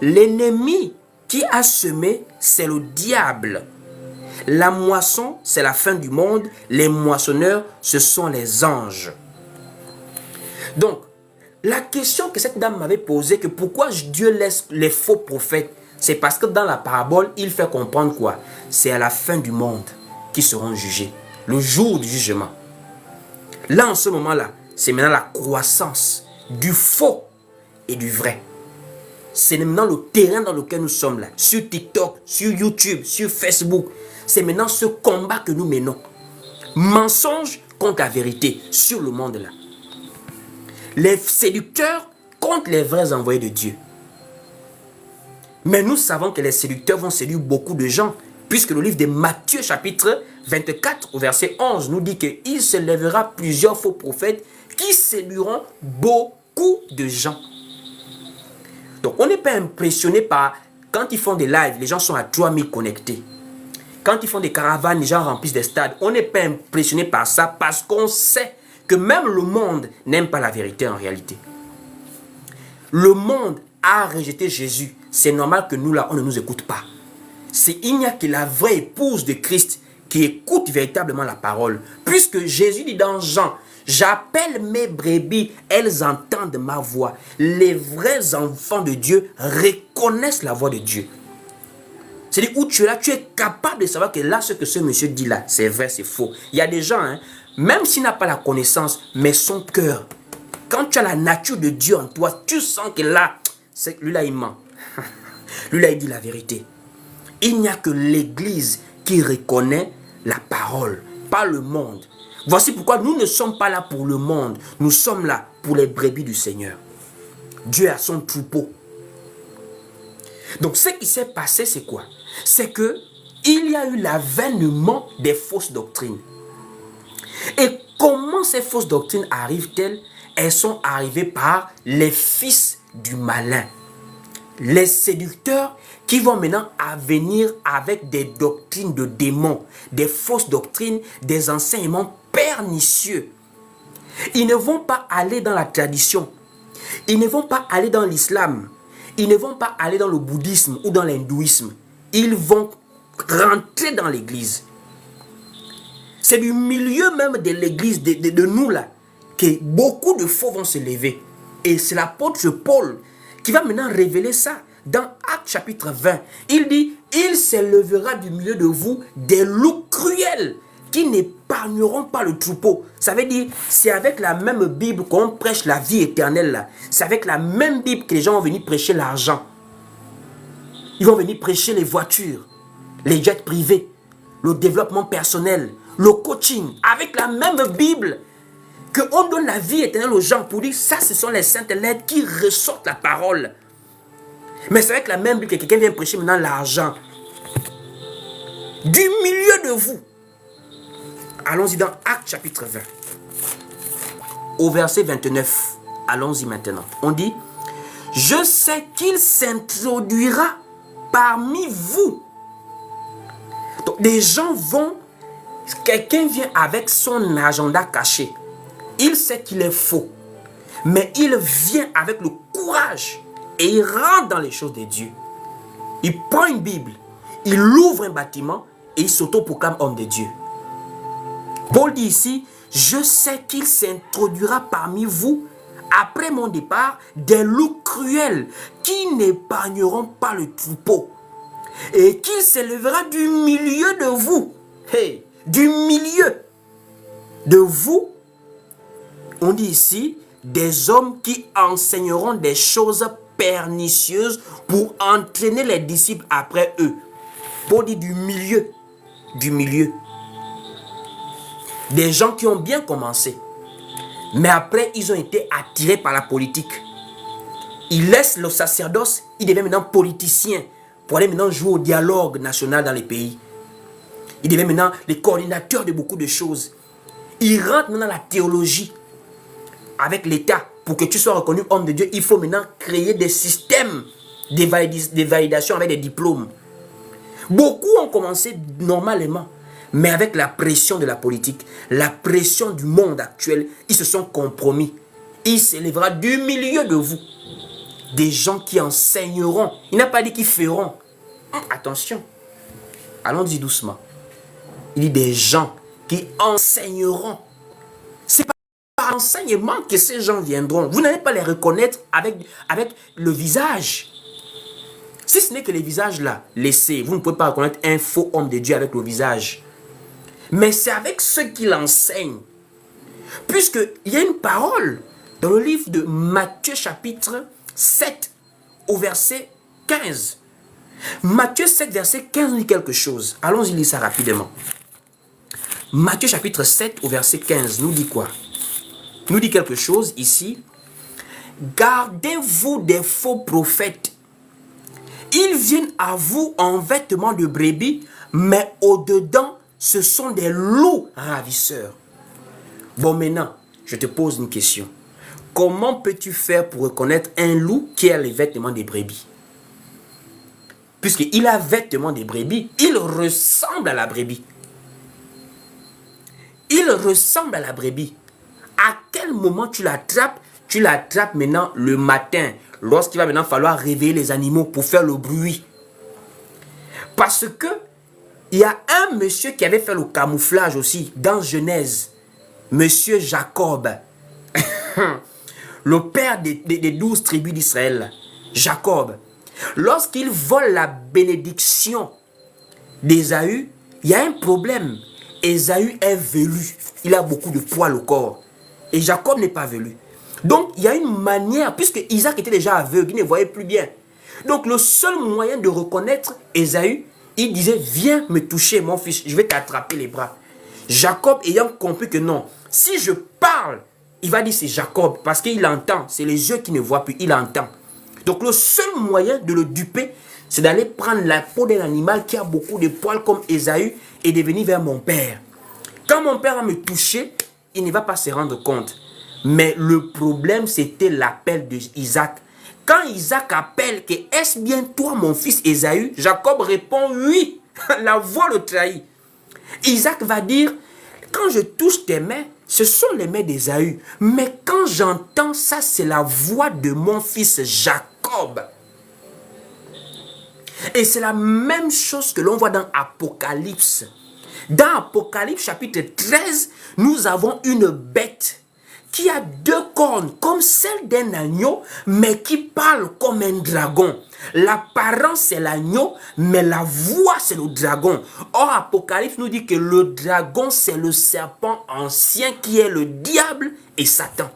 L'ennemi qui a semé, c'est le diable. La moisson, c'est la fin du monde. Les moissonneurs, ce sont les anges. Donc, la question que cette dame m'avait posée, que pourquoi Dieu laisse les faux prophètes, c'est parce que dans la parabole, il fait comprendre quoi? C'est à la fin du monde qu'ils seront jugés. Le jour du jugement. Là, en ce moment-là, c'est maintenant la croissance du faux et du vrai. C'est maintenant le terrain dans lequel nous sommes là. Sur TikTok, sur YouTube, sur Facebook. C'est maintenant ce combat que nous menons. Mensonge contre la vérité sur le monde là. Les séducteurs contre les vrais envoyés de Dieu. Mais nous savons que les séducteurs vont séduire beaucoup de gens. Puisque le livre de Matthieu chapitre 24 au verset 11 nous dit qu'il se lèvera plusieurs faux prophètes qui séduiront beaucoup de gens. Donc on n'est pas impressionné par quand ils font des lives, les gens sont à 3000 connectés. Quand ils font des caravanes, les gens remplissent des stades. On n'est pas impressionné par ça parce qu'on sait que même le monde n'aime pas la vérité en réalité. Le monde a rejeté Jésus, c'est normal que nous là, on ne nous écoute pas. Il n'y a que la vraie épouse de Christ qui écoute véritablement la parole. Puisque Jésus dit dans Jean, j'appelle mes brebis, elles entendent ma voix. Les vrais enfants de Dieu reconnaissent la voix de Dieu. C'est-à-dire où tu es là, tu es capable de savoir que là, ce que ce monsieur dit là, c'est vrai, c'est faux. Il y a des gens, même s'il n'a pas la connaissance, mais son cœur, quand tu as la nature de Dieu en toi, tu sens que là, lui là, il ment. Lui là, il dit la vérité. Il n'y a que l'Église qui reconnaît la parole, pas le monde. Voici pourquoi nous ne sommes pas là pour le monde. Nous sommes là pour les brebis du Seigneur. Dieu a son troupeau. Donc ce qui s'est passé, c'est quoi? C'est que il y a eu l'avènement des fausses doctrines. Et comment ces fausses doctrines arrivent-elles? Elles sont arrivées par les fils du malin. Les séducteurs qui vont maintenant venir avec des doctrines de démons, des fausses doctrines, des enseignements pernicieux. Ils ne vont pas aller dans la tradition. Ils ne vont pas aller dans l'islam. Ils ne vont pas aller dans le bouddhisme ou dans l'hindouisme. Ils vont rentrer dans l'église. C'est du milieu même de l'église, de nous là, que beaucoup de faux vont se lever. Et c'est l'apôtre Paul qui va maintenant révéler ça. Dans Actes chapitre 20, il dit, il s'élèvera du milieu de vous des loups cruels qui n'épargneront pas le troupeau. Ça veut dire, c'est avec la même Bible qu'on prêche la vie éternelle là. C'est avec la même Bible que les gens vont venir prêcher l'argent. Ils vont venir prêcher les voitures, les jets privés, le développement personnel, le coaching. Avec la même Bible qu'on donne la vie éternelle aux gens pour dire, ça ce sont les saintes lettres qui ressortent la parole. Mais c'est avec la même Bible que quelqu'un vient prêcher maintenant l'argent. Du milieu de vous. Allons-y dans Actes chapitre 20. Au verset 29. Allons-y maintenant. On dit, je sais qu'il s'introduira parmi vous. Donc des gens vont, quelqu'un vient avec son agenda caché. Il sait qu'il est faux. Mais il vient avec le courage. Et il rentre dans les choses de Dieu. Il prend une Bible. Il ouvre un bâtiment. Et il s'auto-proclame homme de Dieu. Paul dit ici, je sais qu'il s'introduira parmi vous, après mon départ, des loups cruels qui n'épargneront pas le troupeau. Et qu'il s'élèvera du milieu de vous. Hey, du milieu de vous. On dit ici, des hommes qui enseigneront des choses pernicieuses pour entraîner les disciples après eux. Paul dit du milieu. Du milieu. Des gens qui ont bien commencé. Mais après, ils ont été attirés par la politique. Ils laissent le sacerdoce, ils deviennent maintenant politiciens pour aller maintenant jouer au dialogue national dans les pays. Ils deviennent maintenant les coordinateurs de beaucoup de choses. Ils rentrent maintenant dans la théologie avec l'État. Pour que tu sois reconnu homme de Dieu, il faut maintenant créer des systèmes de validation avec des diplômes. Beaucoup ont commencé normalement. Mais avec la pression de la politique, la pression du monde actuel, ils se sont compromis. Il s'élèvera du milieu de vous des gens qui enseigneront. Il n'a pas dit qu'ils feront. Attention. Allons-y doucement. Il dit des gens qui enseigneront. C'est pas par enseignement que ces gens viendront. Vous n'allez pas les reconnaître avec le visage. Si ce n'est que les visages là, laissez. Vous ne pouvez pas reconnaître un faux homme de Dieu avec le visage. Mais c'est avec ceux qui l'enseignent. Puisqu'il y a une parole dans le livre de Matthieu chapitre 7 au verset 15. Matthieu 7 verset 15 dit quelque chose. Allons-y lire ça rapidement. Matthieu chapitre 7 au verset 15 nous dit quoi? Nous dit quelque chose ici. Gardez-vous des faux prophètes. Ils viennent à vous en vêtements de brebis, mais au-dedans, ce sont des loups ravisseurs. Bon, maintenant, je te pose une question. Comment peux-tu faire pour reconnaître un loup qui a les vêtements des brebis? Puisqu'il a vêtements des brebis, il ressemble à la brebis. Il ressemble à la brebis. À quel moment tu l'attrapes? Tu l'attrapes maintenant le matin, lorsqu'il va maintenant falloir réveiller les animaux pour faire le bruit. Parce que il y a un monsieur qui avait fait le camouflage aussi dans Genèse, monsieur Jacob, le père des 12 tribus d'Israël. Jacob, lorsqu'il vole la bénédiction d'Ésaü, il y a un problème. Ésaü est velu, il a beaucoup de poils au corps. Et Jacob n'est pas velu. Donc il y a une manière, puisque Isaac était déjà aveugle, il ne voyait plus bien. Donc le seul moyen de reconnaître Ésaü, il disait, viens me toucher mon fils, je vais t'attraper les bras. Jacob ayant compris que non, si je parle, il va dire c'est Jacob, parce qu'il entend, c'est les yeux qui ne voient plus, il entend. Donc le seul moyen de le duper, c'est d'aller prendre la peau d'un animal qui a beaucoup de poils comme Ésaü et de venir vers mon père. Quand mon père va me toucher, il ne va pas se rendre compte. Mais le problème, c'était l'appel d'Isaac. Quand Isaac appelle que est-ce bien toi mon fils Ésaü, Jacob répond oui. La voix le trahit. Isaac va dire, quand je touche tes mains, ce sont les mains d'Ésaü. Mais quand j'entends ça, c'est la voix de mon fils Jacob. Et c'est la même chose que l'on voit dans Apocalypse. Dans Apocalypse chapitre 13, nous avons une bête qui a 2 cornes comme celle d'un agneau, mais qui parle comme un dragon. L'apparence c'est l'agneau, mais la voix c'est le dragon. Or, Apocalypse nous dit que le dragon c'est le serpent ancien qui est le diable et Satan.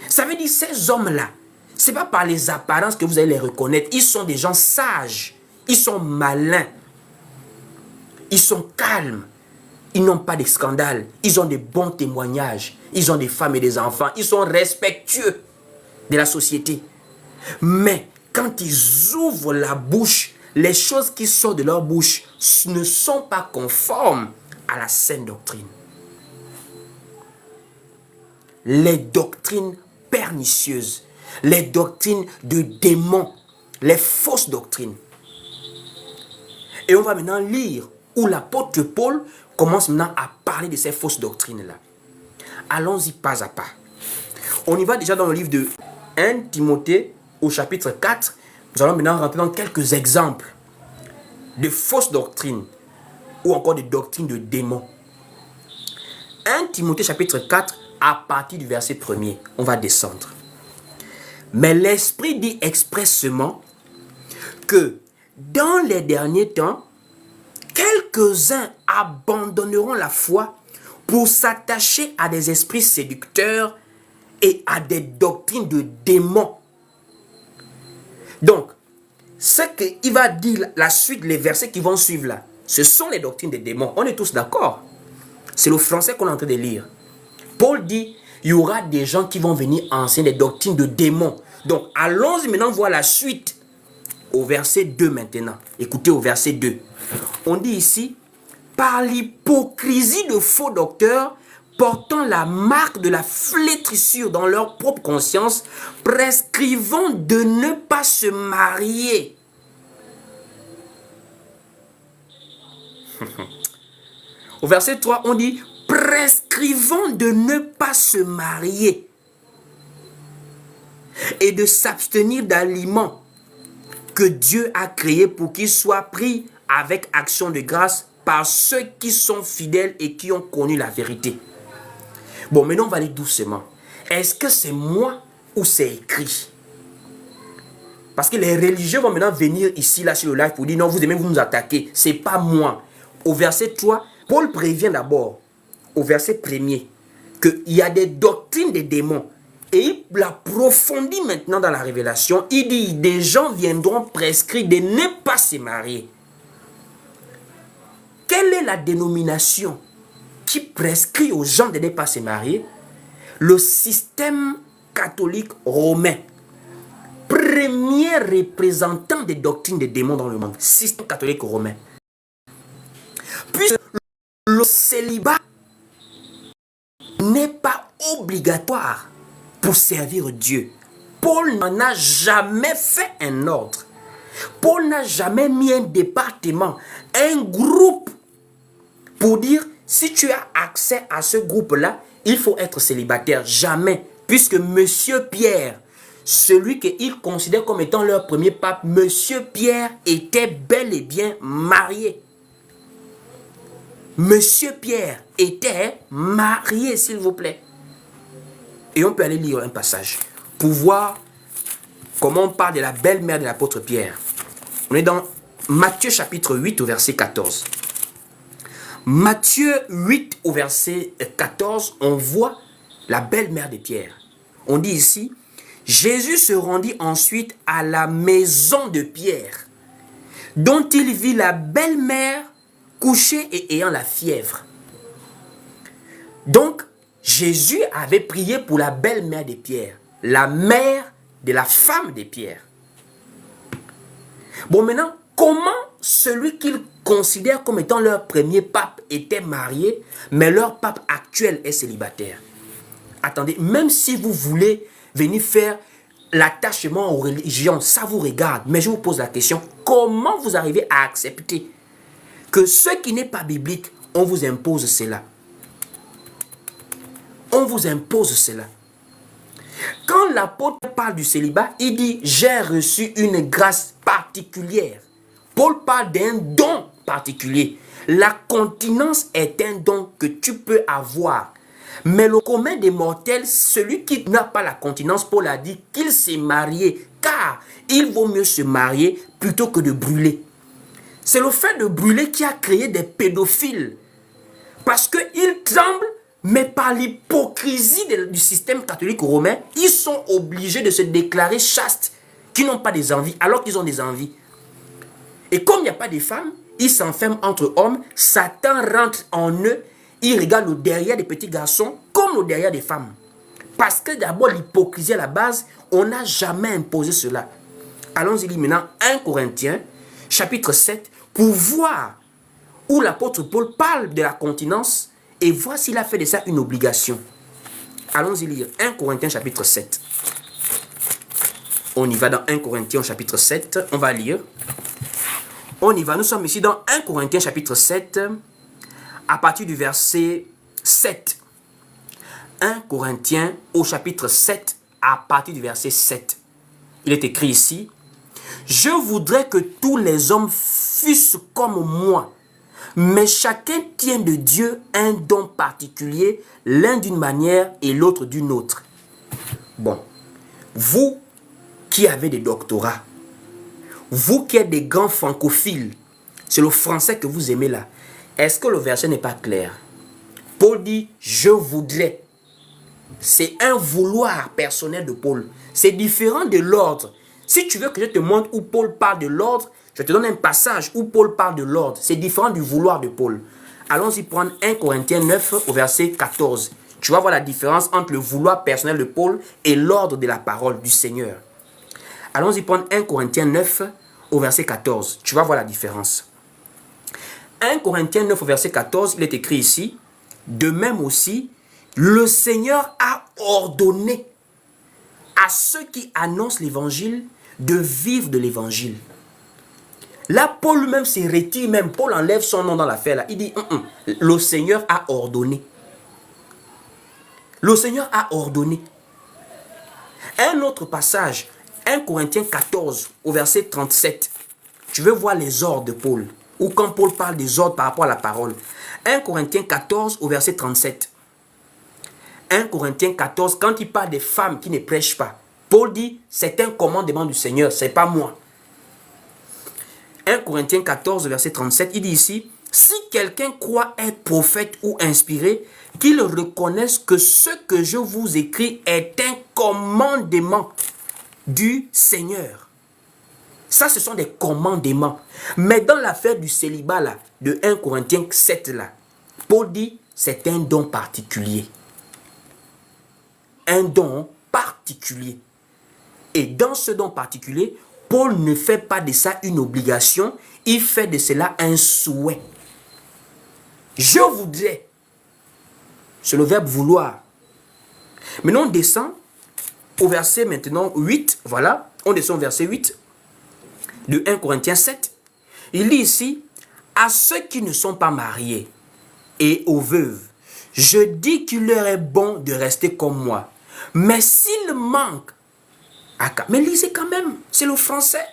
Ça veut dire ces hommes-là, ce n'est pas par les apparences que vous allez les reconnaître. Ils sont des gens sages, ils sont malins, ils sont calmes. Ils n'ont pas de scandale. Ils ont de bons témoignages. Ils ont des femmes et des enfants. Ils sont respectueux de la société. Mais quand ils ouvrent la bouche, les choses qui sortent de leur bouche ne sont pas conformes à la saine doctrine. Les doctrines pernicieuses, les doctrines de démons, les fausses doctrines. Et on va maintenant lire où l'apôtre Paul commence maintenant à parler de ces fausses doctrines-là. Allons-y pas à pas. On y va déjà dans le livre de 1 Timothée au chapitre 4. Nous allons maintenant rentrer dans quelques exemples de fausses doctrines ou encore de doctrines de démons. 1 Timothée chapitre 4 à partir du verset 1er. On va descendre. Mais l'Esprit dit expressément que dans les derniers temps, quelques-uns abandonneront la foi pour s'attacher à des esprits séducteurs et à des doctrines de démons. Donc, ce qu'il va dire, la suite, les versets qui vont suivre là, ce sont les doctrines des démons. On est tous d'accord. C'est le français qu'on est en train de lire. Paul dit, il y aura des gens qui vont venir enseigner des doctrines de démons. Donc, allons-y maintenant voir la suite au verset 2 maintenant. Écoutez au verset 2. On dit ici, par l'hypocrisie de faux docteurs, portant la marque de la flétrissure dans leur propre conscience, prescrivant de ne pas se marier. Au verset 3, on dit, prescrivant de ne pas se marier et de s'abstenir d'aliments que Dieu a créés pour qu'ils soient pris avec action de grâce par ceux qui sont fidèles et qui ont connu la vérité. Bon, maintenant on va aller doucement. Est-ce que c'est moi ou c'est écrit? Parce que les religieux vont maintenant venir ici, là, sur le live pour dire non, vous aimez vous nous attaquer. C'est pas moi. Au verset 3, Paul prévient d'abord, au verset 1er, qu'il y a des doctrines des démons. Et il approfondit maintenant dans la révélation. Il dit, des gens viendront prescrire de ne pas se marier. Quelle est la dénomination qui prescrit aux gens de ne pas se marier? Le système catholique romain. Premier représentant des doctrines des démons dans le monde. Système catholique romain. Puisque le célibat n'est pas obligatoire pour servir Dieu. Paul n'en a jamais fait un ordre. Paul n'a jamais mis un département, un groupe pour dire si tu as accès à ce groupe-là, il faut être célibataire. Jamais. Puisque Monsieur Pierre, celui qu'ils considèrent comme étant leur premier pape, Monsieur Pierre, était bel et bien marié. Monsieur Pierre était marié, s'il vous plaît. Et on peut aller lire un passage pour voir comment on parle de la belle-mère de l'apôtre Pierre. On est dans Matthieu chapitre 8 au verset 14. Matthieu 8 au verset 14, on voit la belle-mère de Pierre. On dit ici, Jésus se rendit ensuite à la maison de Pierre, dont il vit la belle-mère couchée et ayant la fièvre. Donc, Jésus avait prié pour la belle-mère de Pierre, la mère de la femme de Pierre. Bon, maintenant, comment celui qu'ils considèrent comme étant leur premier pape était marié, mais leur pape actuel est célibataire? Attendez, même si vous voulez venir faire l'attachement aux religions, ça vous regarde, mais je vous pose la question, comment vous arrivez à accepter que ce qui n'est pas biblique, on vous impose cela? On vous impose cela. Quand l'apôtre parle du célibat, il dit « j'ai reçu une grâce particulière ». Paul parle d'un don particulier. La continence est un don que tu peux avoir. Mais le commun des mortels, celui qui n'a pas la continence, Paul a dit qu'il s'est marié, car il vaut mieux se marier plutôt que de brûler. C'est le fait de brûler qui a créé des pédophiles. Parce qu'ils tremblent, mais par l'hypocrisie du système catholique romain, ils sont obligés de se déclarer chastes, qui n'ont pas des envies, alors qu'ils ont des envies. Et comme il n'y a pas de femmes, ils s'enferment entre hommes, Satan rentre en eux, il regarde le derrière des petits garçons comme le derrière des femmes. Parce que d'abord l'hypocrisie à la base, on n'a jamais imposé cela. Allons-y maintenant, 1 Corinthiens, chapitre 7, pour voir où l'apôtre Paul parle de la continence et voir s'il a fait de ça une obligation. Allons-y lire 1 Corinthiens chapitre 7. On y va dans 1 Corinthiens chapitre 7, on va lire. On y va, nous sommes ici dans 1 Corinthiens chapitre 7, à partir du verset 7. 1 Corinthiens au chapitre 7, à partir du verset 7. Il est écrit ici, « Je voudrais que tous les hommes fussent comme moi, mais chacun tient de Dieu un don particulier, l'un d'une manière et l'autre d'une autre. » Bon, vous qui avez des doctorats, vous qui êtes des grands francophiles, c'est le français que vous aimez là. Est-ce que le verset n'est pas clair? Paul dit « je voudrais ». C'est un vouloir personnel de Paul. C'est différent de l'ordre. Si tu veux que je te montre où Paul parle de l'ordre, je te donne un passage où Paul parle de l'ordre. C'est différent du vouloir de Paul. Allons-y prendre 1 Corinthiens 9 au verset 14. Tu vas voir la différence entre le vouloir personnel de Paul et l'ordre de la parole du Seigneur. Allons-y prendre 1 Corinthiens 9 au verset 14. Tu vas voir la différence. 1 Corinthiens 9 au verset 14, il est écrit ici, « De même aussi, le Seigneur a ordonné à ceux qui annoncent l'évangile de vivre de l'évangile. » Là, Paul lui-même se retire, même Paul enlève son nom dans l'affaire là. Il dit, le Seigneur a ordonné. Le Seigneur a ordonné. Un autre passage, 1 Corinthiens 14 au verset 37. Tu veux voir les ordres de Paul. Ou quand Paul parle des ordres par rapport à la parole. 1 Corinthiens 14 au verset 37. 1 Corinthiens 14, quand il parle des femmes qui ne prêchent pas, Paul dit, c'est un commandement du Seigneur, c'est pas moi. 1 Corinthiens 14, verset 37, il dit ici, si quelqu'un croit être prophète ou inspiré, qu'il reconnaisse que ce que je vous écris est un commandement du Seigneur. Ça, ce sont des commandements. Mais dans l'affaire du célibat là, de 1 Corinthiens 7 là, Paul dit, c'est un don particulier. Un don particulier. Et dans ce don particulier, Paul ne fait pas de ça une obligation, il fait de cela un souhait. Je voudrais. C'est le verbe vouloir. Maintenant, on descend au verset maintenant 8, voilà, on descend au verset 8 de 1 Corinthiens 7. Il dit ici, à ceux qui ne sont pas mariés et aux veuves, je dis qu'il leur est bon de rester comme moi. Mais s'il manque Mais lisez quand même, c'est le français.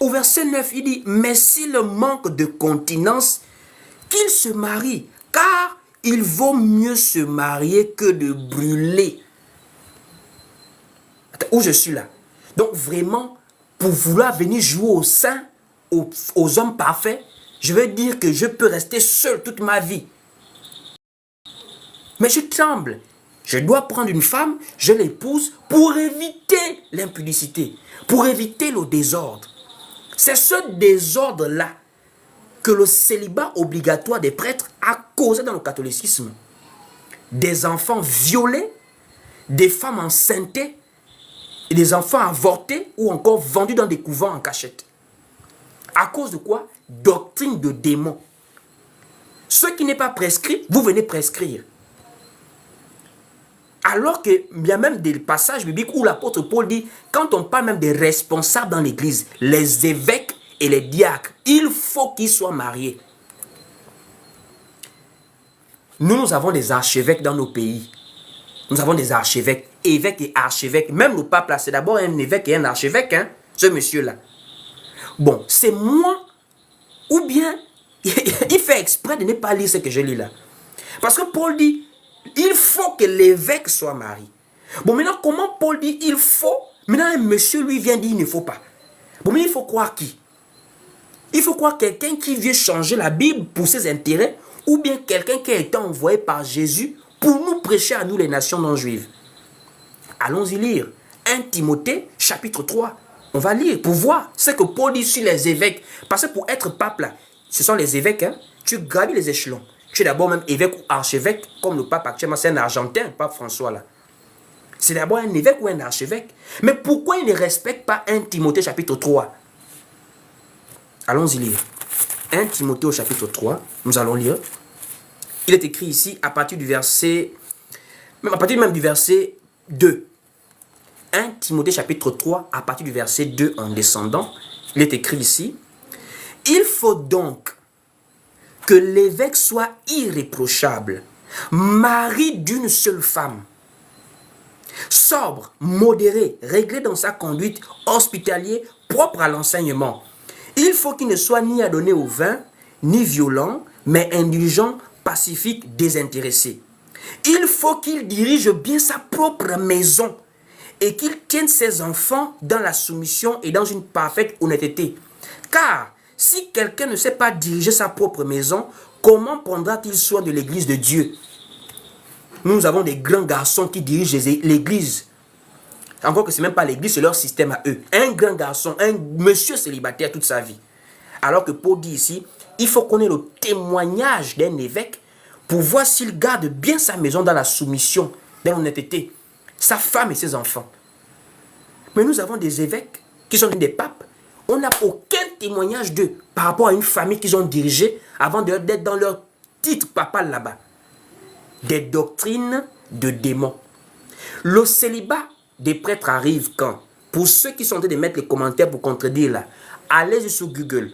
Au verset 9, il dit, mais s'il manque de continence, qu'il se marie, car il vaut mieux se marier que de brûler. Attends, où je suis là? Donc vraiment, pour vouloir venir jouer au sein, aux hommes parfaits, je veux dire que je peux rester seul toute ma vie. Mais je tremble. Je dois prendre une femme, je l'épouse pour éviter l'impudicité, pour éviter le désordre. C'est ce désordre-là que le célibat obligatoire des prêtres a causé dans le catholicisme. Des enfants violés, des femmes enceintes, et des enfants avortés ou encore vendus dans des couvents en cachette. À cause de quoi? Doctrine de démons. Ce qui n'est pas prescrit, vous venez prescrire. Alors qu'il y a même des passages bibliques où l'apôtre Paul dit, quand on parle même des responsables dans l'église, les évêques et les diacres, il faut qu'ils soient mariés. Nous avons des archevêques dans nos pays. Nous avons des archevêques, évêques et archevêques. Même le pape là, c'est d'abord un évêque et un archevêque, hein, ce monsieur-là. Bon, c'est moi, ou bien il fait exprès de ne pas lire ce que je lis là. Parce que Paul dit, il faut que l'évêque soit marié. Bon, maintenant, comment Paul dit il faut? Maintenant, un monsieur lui vient dire il ne faut pas. Bon, mais il faut croire qui? Il faut croire quelqu'un qui vient changer la Bible pour ses intérêts, ou bien quelqu'un qui a été envoyé par Jésus pour nous prêcher à nous les nations non juives. Allons-y lire 1 Timothée chapitre 3. On va lire pour voir ce que Paul dit sur les évêques. Parce que pour être pape là, ce sont les évêques, hein, tu gravis les échelons. Tu es d'abord même évêque ou archevêque, comme le pape actuellement, c'est un Argentin, pape François là. C'est d'abord un évêque ou un archevêque. Mais pourquoi il ne respecte pas 1 Timothée chapitre 3? Allons-y lire. 1 Timothée au chapitre 3, nous allons lire. Il est écrit ici à partir du verset, même à partir même du verset 2. 1 Timothée chapitre 3, à partir du verset 2 en descendant, il est écrit ici. Il faut donc que l'évêque soit irréprochable, mari d'une seule femme, sobre, modéré, réglé dans sa conduite, hospitalier, propre à l'enseignement. Il faut qu'il ne soit ni adonné au vin, ni violent, mais indulgent, pacifique, désintéressé. Il faut qu'il dirige bien sa propre maison et qu'il tienne ses enfants dans la soumission et dans une parfaite honnêteté. Car si quelqu'un ne sait pas diriger sa propre maison, comment prendra-t-il soin de l'église de Dieu? Nous avons des grands garçons qui dirigent l'église. Encore que ce n'est même pas l'église, c'est leur système à eux. Un grand garçon, un monsieur célibataire toute sa vie. Alors que Paul dit ici, il faut qu'on ait le témoignage d'un évêque pour voir s'il garde bien sa maison dans la soumission, dans l'honnêteté, sa femme et ses enfants. Mais nous avons des évêques qui sont des papes. On n'a aucun témoignage d'eux par rapport à une famille qu'ils ont dirigée avant d'être dans leur titre papal là-bas. Des doctrines de démons. Le célibat des prêtres arrive quand? Pour ceux qui sont en train de mettre les commentaires pour contredire là, allez sur Google.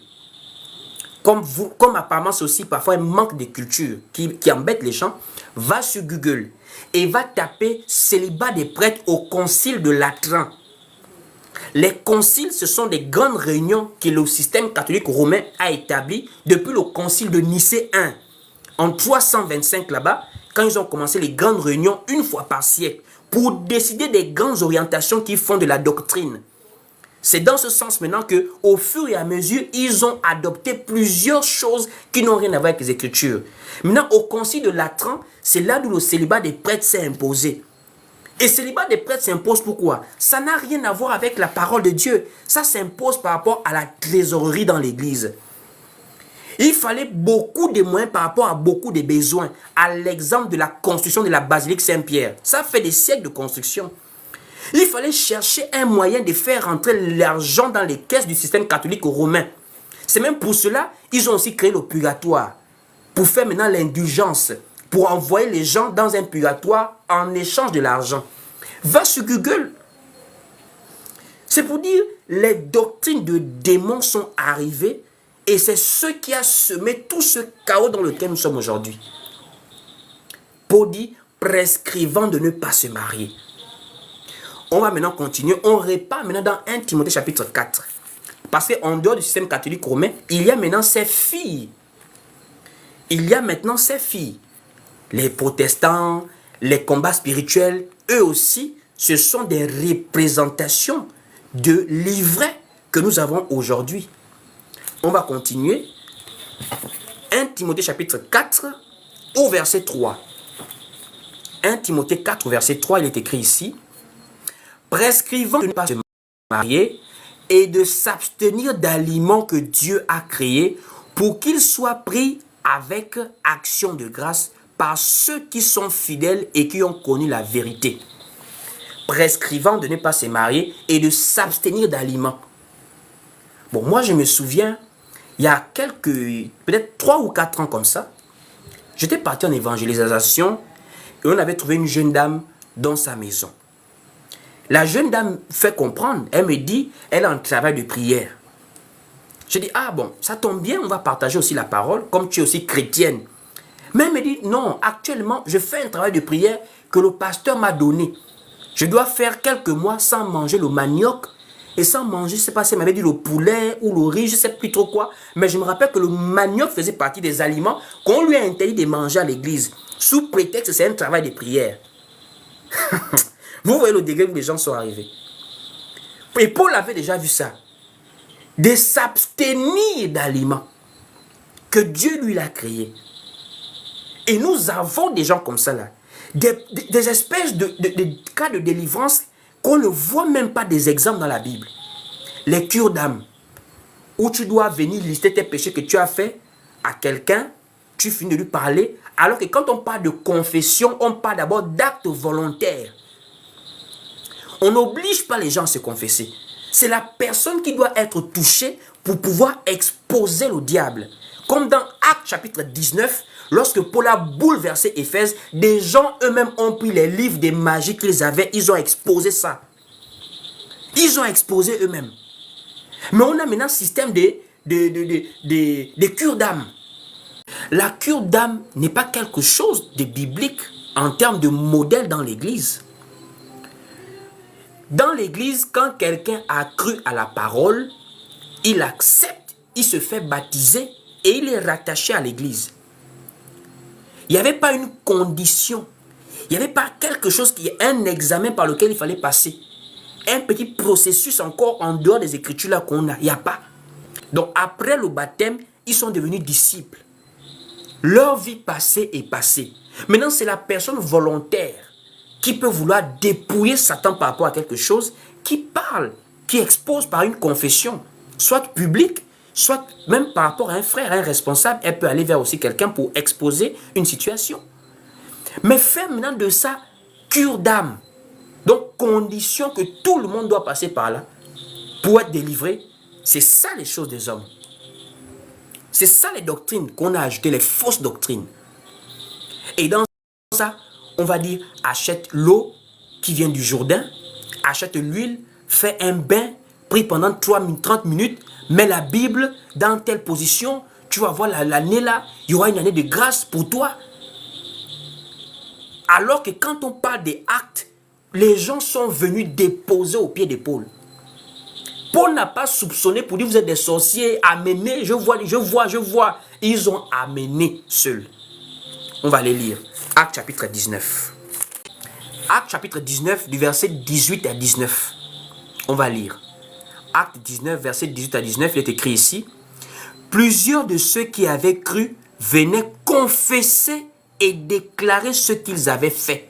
Comme apparemment c'est aussi parfois un manque de culture qui embête les gens, va sur Google et va taper célibat des prêtres au concile de Latran. Les conciles, ce sont des grandes réunions que le système catholique romain a établies depuis le concile de Nicée I. En 325 là-bas, quand ils ont commencé les grandes réunions une fois par siècle pour décider des grandes orientations qui font de la doctrine. C'est dans ce sens maintenant que, au fur et à mesure, ils ont adopté plusieurs choses qui n'ont rien à voir avec les Écritures. Maintenant, au concile de Latran, c'est là où le célibat des prêtres s'est imposé. Et le célibat des prêtres s'impose pourquoi? Ça n'a rien à voir avec la parole de Dieu. Ça s'impose par rapport à la trésorerie dans l'église. Il fallait beaucoup de moyens par rapport à beaucoup de besoins. À l'exemple de la construction de la basilique Saint-Pierre. Ça fait des siècles de construction. Il fallait chercher un moyen de faire rentrer l'argent dans les caisses du système catholique romain. C'est même pour cela qu'ils ont aussi créé le purgatoire. Pour faire maintenant l'indulgence. Pour envoyer les gens dans un purgatoire en échange de l'argent. Va sur Google. C'est pour dire, les doctrines de démons sont arrivées et c'est ce qui a semé tout ce chaos dans lequel nous sommes aujourd'hui. Paul dit, prescrivant de ne pas se marier. On va maintenant continuer. On repart maintenant dans 1 Timothée chapitre 4. Parce qu'en dehors du système catholique romain, il y a maintenant ces filles. Il y a maintenant ces filles. Les protestants, les combats spirituels, eux aussi, ce sont des représentations de l'ivraie que nous avons aujourd'hui. On va continuer. 1 Timothée chapitre 4 au verset 3. 1 Timothée 4 verset 3, il est écrit ici. Prescrivant de ne pas se marier et de s'abstenir d'aliments que Dieu a créés pour qu'ils soient pris avec action de grâce par ceux qui sont fidèles et qui ont connu la vérité. Prescrivant de ne pas se marier et de s'abstenir d'aliments. Bon, moi je me souviens, il y a peut-être 3 ou 4 ans comme ça, j'étais parti en évangélisation et on avait trouvé une jeune dame dans sa maison. La jeune dame fait comprendre, elle me dit, elle a un travail de prière. Je dis, ah bon, ça tombe bien, on va partager aussi la parole, comme tu es aussi chrétienne. Mais elle me dit, non, actuellement, je fais un travail de prière que le pasteur m'a donné. Je dois faire quelques mois sans manger le manioc et sans manger, je ne sais pas si elle m'avait dit le poulet ou le riz, je ne sais plus trop quoi. Mais je me rappelle que le manioc faisait partie des aliments qu'on lui a interdit de manger à l'église, sous prétexte que c'est un travail de prière. Vous voyez le degré où les gens sont arrivés. Et Paul avait déjà vu ça. De s'abstenir d'aliments que Dieu lui a créés. Et nous avons des gens comme ça là. Des espèces de cas de délivrance qu'on ne voit même pas des exemples dans la Bible. Les cures d'âme. Où tu dois venir lister tes péchés que tu as fait à quelqu'un. Tu finis de lui parler. Alors que quand on parle de confession, on parle d'abord d'actes volontaires. On n'oblige pas les gens à se confesser. C'est la personne qui doit être touchée pour pouvoir exposer le diable. Comme dans Actes chapitre 19, lorsque Paul a bouleversé Éphèse, des gens eux-mêmes ont pris les livres des magies qu'ils avaient, ils ont exposé ça. Ils ont exposé eux-mêmes. Mais on a maintenant un système de cure d'âme. La cure d'âme n'est pas quelque chose de biblique en termes de modèle dans l'église. Dans l'église, quand quelqu'un a cru à la parole, il accepte, il se fait baptiser et il est rattaché à l'église. Il n'y avait pas une condition, il n'y avait pas quelque chose qui est un examen par lequel il fallait passer. Un petit processus encore en dehors des écritures là qu'on a, il n'y a pas. Donc après le baptême, ils sont devenus disciples. Leur vie passée est passée. Maintenant, c'est la personne volontaire qui peut vouloir dépouiller Satan par rapport à quelque chose, qui parle, qui expose par une confession, soit publique, soit même par rapport à un frère, un responsable, elle peut aller vers aussi quelqu'un pour exposer une situation. Mais faire maintenant de ça cure d'âme. Donc, condition que tout le monde doit passer par là pour être délivré, c'est ça les choses des hommes. C'est ça les doctrines qu'on a ajoutées, les fausses doctrines. Et dans ça, on va dire, achète l'eau qui vient du Jourdain, achète l'huile, fais un bain, prie pendant 30 minutes, mets la Bible dans telle position, tu vas voir l'année là, il y aura une année de grâce pour toi. Alors que quand on parle des actes, les gens sont venus déposer au pied de Paul. Paul n'a pas soupçonné pour dire vous êtes des sorciers, amenez, je vois. Ils ont amené seuls. On va les lire. Actes chapitre 19. Actes chapitre 19 du verset 18 à 19. On va lire. Actes 19 verset 18 à 19, il est écrit ici. Plusieurs de ceux qui avaient cru venaient confesser et déclarer ce qu'ils avaient fait.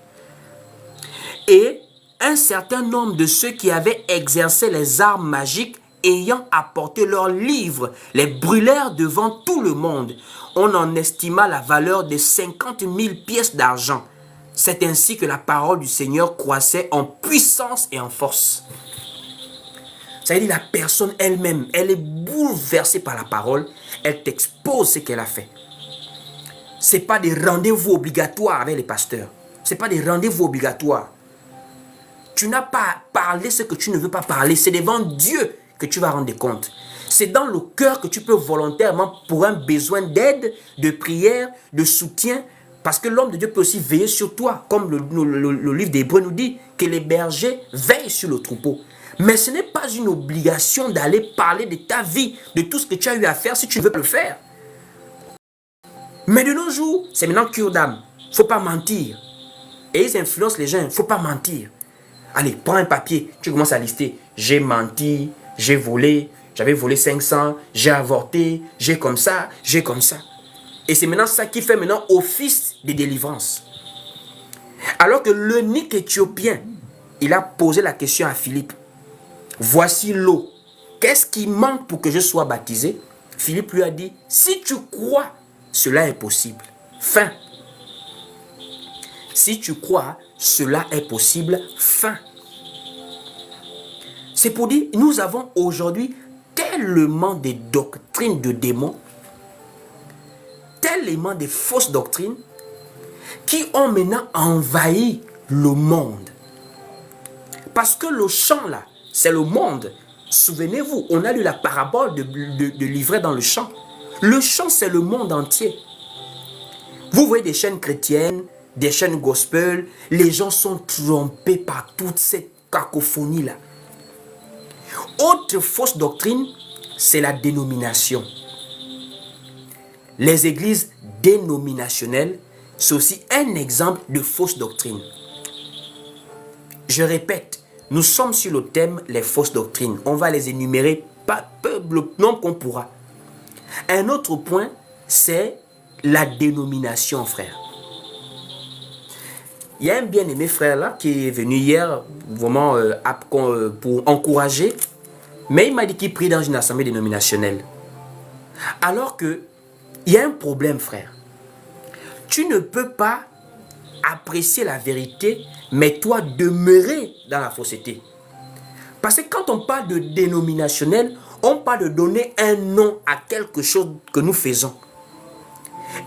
Et un certain nombre de ceux qui avaient exercé les arts magiques ayant apporté leurs livres, les brûlèrent devant tout le monde. On en estima la valeur de 50 000 pièces d'argent. C'est ainsi que la parole du Seigneur croissait en puissance et en force. Ça veut dire la personne elle-même, elle est bouleversée par la parole, elle t'expose ce qu'elle a fait. Ce n'est pas des rendez-vous obligatoires avec les pasteurs. Ce n'est pas des rendez-vous obligatoires. Tu n'as pas parlé ce que tu ne veux pas parler. C'est devant Dieu que tu vas rendre compte. C'est dans le cœur que tu peux volontairement, pour un besoin d'aide, de prière, de soutien, Parce que l'homme de Dieu peut aussi veiller sur toi, comme le livre d'Hébreux nous dit, que les bergers veillent sur le troupeau. Mais ce n'est pas une obligation d'aller parler de ta vie, de tout ce que tu as eu à faire si tu ne veux pas le faire. Mais de nos jours, c'est maintenant cure d'âme. Il ne faut pas mentir. Et ils influencent les gens, il ne faut pas mentir. Allez, prends un papier, tu commences à lister. J'ai menti, j'ai volé, j'avais volé 500, j'ai avorté, j'ai comme ça, j'ai comme ça. Et c'est maintenant ça qui fait maintenant office de délivrance. Alors que l'eunuque éthiopien, il a posé la question à Philippe. Voici l'eau. Qu'est-ce qui manque pour que je sois baptisé? Philippe lui a dit, si tu crois, cela est possible. Fin. Si tu crois, cela est possible. Fin. C'est pour dire, nous avons aujourd'hui tellement de doctrines de démons, tellement de fausses doctrines qui ont maintenant envahi le monde. Parce que le champ là, c'est le monde. Souvenez-vous, on a lu la parabole de l'ivraie dans le champ. Le champ, c'est le monde entier. Vous voyez des chaînes chrétiennes, des chaînes gospel, les gens sont trompés par toute cette cacophonie là. Autre fausse doctrine, c'est la dénomination. Les églises dénominationnelles, c'est aussi un exemple de fausse doctrine. Je répète, nous sommes sur le thème les fausses doctrines. On va les énumérer le nombre qu'on pourra. Un autre point, c'est la dénomination, frère. Il y a un bien-aimé frère là qui est venu hier vraiment pour encourager, mais il m'a dit qu'il prie dans une assemblée dénominationnelle. Alors que il y a un problème, frère. Tu ne peux pas apprécier la vérité, mais toi demeurer dans la fausseté. Parce que quand on parle de dénominationnel, on parle de donner un nom à quelque chose que nous faisons.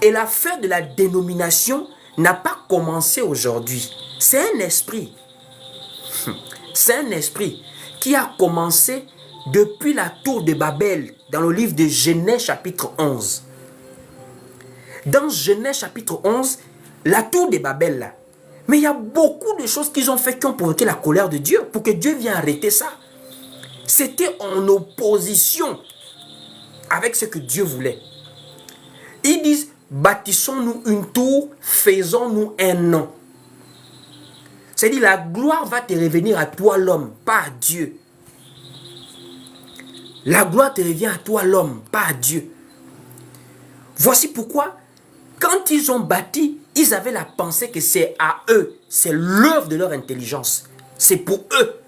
Et l'affaire de la dénomination n'a pas commencé aujourd'hui. C'est un esprit. C'est un esprit qui a commencé depuis la tour de Babel, dans le livre de Genèse chapitre 11. Dans Genèse chapitre 11, la tour de Babel là. Mais il y a beaucoup de choses qu'ils ont fait qui ont provoqué la colère de Dieu pour que Dieu vienne arrêter ça. C'était en opposition avec ce que Dieu voulait. Ils disent, bâtissons-nous une tour, faisons-nous un nom. C'est-à-dire, la gloire va te revenir à toi l'homme, pas à Dieu. La gloire te revient à toi l'homme, pas à Dieu. Voici pourquoi, quand ils ont bâti, ils avaient la pensée que c'est à eux, c'est l'œuvre de leur intelligence. C'est pour eux.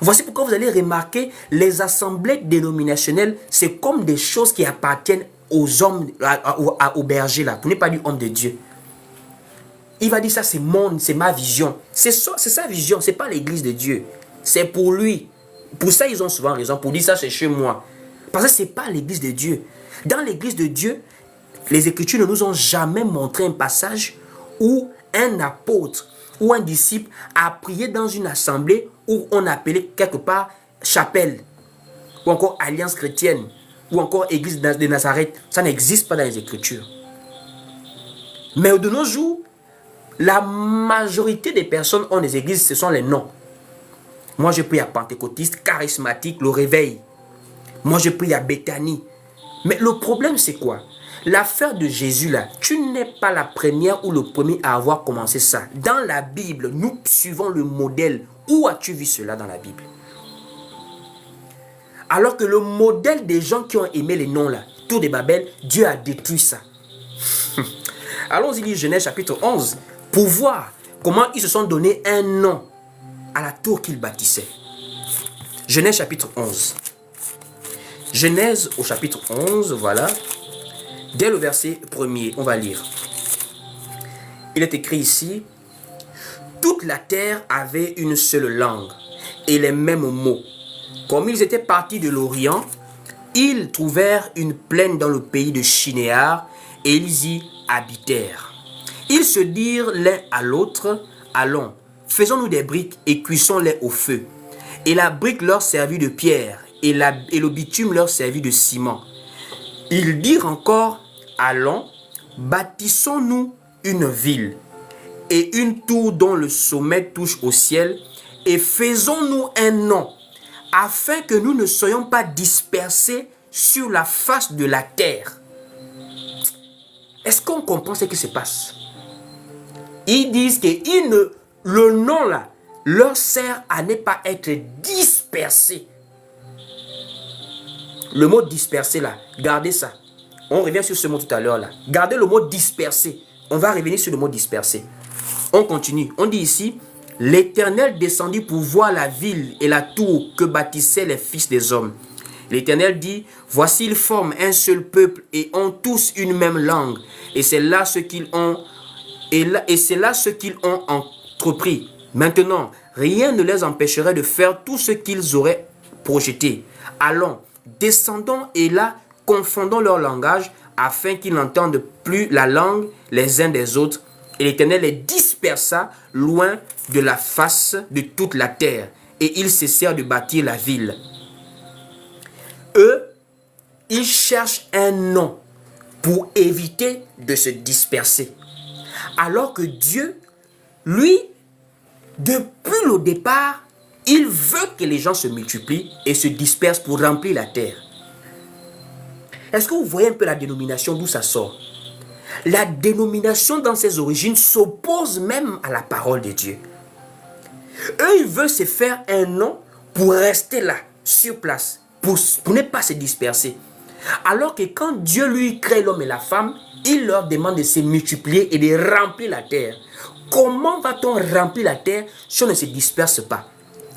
Voici pourquoi vous allez remarquer, les assemblées dénominationnelles, c'est comme des choses qui appartiennent aux hommes, aux bergers là, pour ne pas dire homme de Dieu. Il va dire ça, c'est ma vision. C'est sa vision, c'est pas l'église de Dieu. C'est pour lui. Pour ça, ils ont souvent raison, pour dire ça, c'est chez moi. Parce que c'est pas l'église de Dieu. Dans l'église de Dieu, les Écritures ne nous ont jamais montré un passage où un apôtre ou un disciple a prié dans une assemblée où on appelait quelque part chapelle, ou encore alliance chrétienne, ou encore église de Nazareth. Ça n'existe pas dans les Écritures. Mais de nos jours, la majorité des personnes ont des églises, ce sont les noms. Moi, je prie à Pentecôtiste, charismatique, le réveil. Moi, je prie à Béthanie. Mais le problème, c'est quoi? L'affaire de Jésus, là, tu n'es pas la première ou le premier à avoir commencé ça. Dans la Bible, nous suivons le modèle. Où as-tu vu cela dans la Bible? Alors que le modèle des gens qui ont aimé les noms, là, Tour de Babel, Dieu a détruit ça. Allons-y lire Genèse chapitre 11 pour voir comment ils se sont donné un nom à la tour qu'ils bâtissaient. Genèse chapitre 11. Genèse au chapitre 11, voilà. Dès le verset 1er, on va lire. Il est écrit ici, « Toute la terre avait une seule langue et les mêmes mots. Comme ils étaient partis de l'Orient, ils trouvèrent une plaine dans le pays de Shinéar et ils y habitèrent. Ils se dirent l'un à l'autre, « Allons, faisons-nous des briques et cuissons-les au feu. » Et la brique leur servit de pierre et le bitume leur servit de ciment. Ils dirent encore, « Allons, bâtissons-nous une ville et une tour dont le sommet touche au ciel, et faisons-nous un nom, afin que nous ne soyons pas dispersés sur la face de la terre. Est-ce qu'on comprend ce qui se passe? Ils disent que le nom là leur sert à ne pas être dispersés. Le mot dispersé là, gardez ça. On revient sur ce mot tout à l'heure là. Gardez le mot dispersé. On va revenir sur le mot dispersé. On continue. On dit ici, l'Éternel descendit pour voir la ville et la tour que bâtissaient les fils des hommes. L'Éternel dit, voici ils forment un seul peuple et ont tous une même langue. Et c'est là ce qu'ils ont, entrepris. Maintenant, rien ne les empêcherait de faire tout ce qu'ils auraient projeté. Allons, descendons et là, confondons leur langage afin qu'ils n'entendent plus la langue les uns des autres. Et l'Éternel les dispersa loin de la face de toute la terre. Et ils cessèrent de bâtir la ville. Eux, ils cherchent un nom pour éviter de se disperser. Alors que Dieu, lui, depuis le départ, il veut que les gens se multiplient et se dispersent pour remplir la terre. Est-ce que vous voyez un peu la dénomination d'où ça sort? La dénomination dans ses origines s'oppose même à la parole de Dieu. Eux, ils veulent se faire un nom pour rester là, sur place, pour ne pas se disperser. Alors que quand Dieu lui crée l'homme et la femme, il leur demande de se multiplier et de remplir la terre. Comment va-t-on remplir la terre si on ne se disperse pas?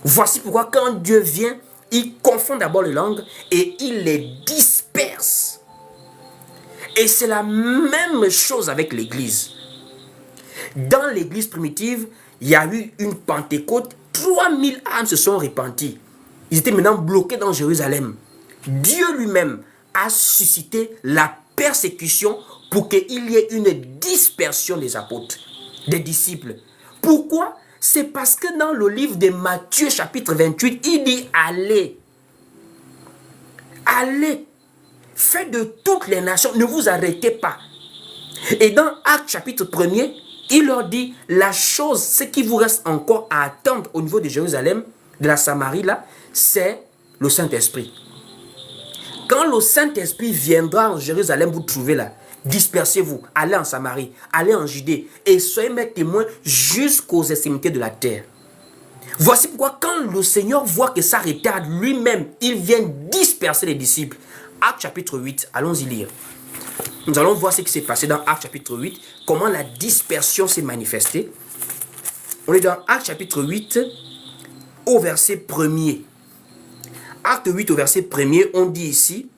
Voici pourquoi quand Dieu vient, il confond d'abord les langues et il les disperse. Et c'est la même chose avec l'église. Dans l'église primitive, il y a eu une Pentecôte, 3000 âmes se sont repenties. Ils étaient maintenant bloqués dans Jérusalem. Dieu lui-même a suscité la persécution pour qu'il y ait une dispersion des apôtres, des disciples. Pourquoi? C'est parce que dans le livre de Matthieu chapitre 28, il dit allez. Allez. Faites de toutes les nations, ne vous arrêtez pas. Et dans Actes chapitre 1er, il leur dit la chose, ce qui vous reste encore à attendre au niveau de Jérusalem, de la Samarie là, c'est le Saint-Esprit. Quand le Saint-Esprit viendra en Jérusalem, vous trouvez là, dispersez-vous, allez en Samarie, allez en Judée et soyez mes témoins jusqu'aux extrémités de la terre. Voici pourquoi quand le Seigneur voit que ça retarde lui-même, il vient disperser les disciples. Actes chapitre 8, allons-y lire. Nous allons voir ce qui s'est passé dans Actes chapitre 8, comment la dispersion s'est manifestée. On est dans Actes chapitre 8, au verset 1er. Acte 8 au verset 1er, on dit ici,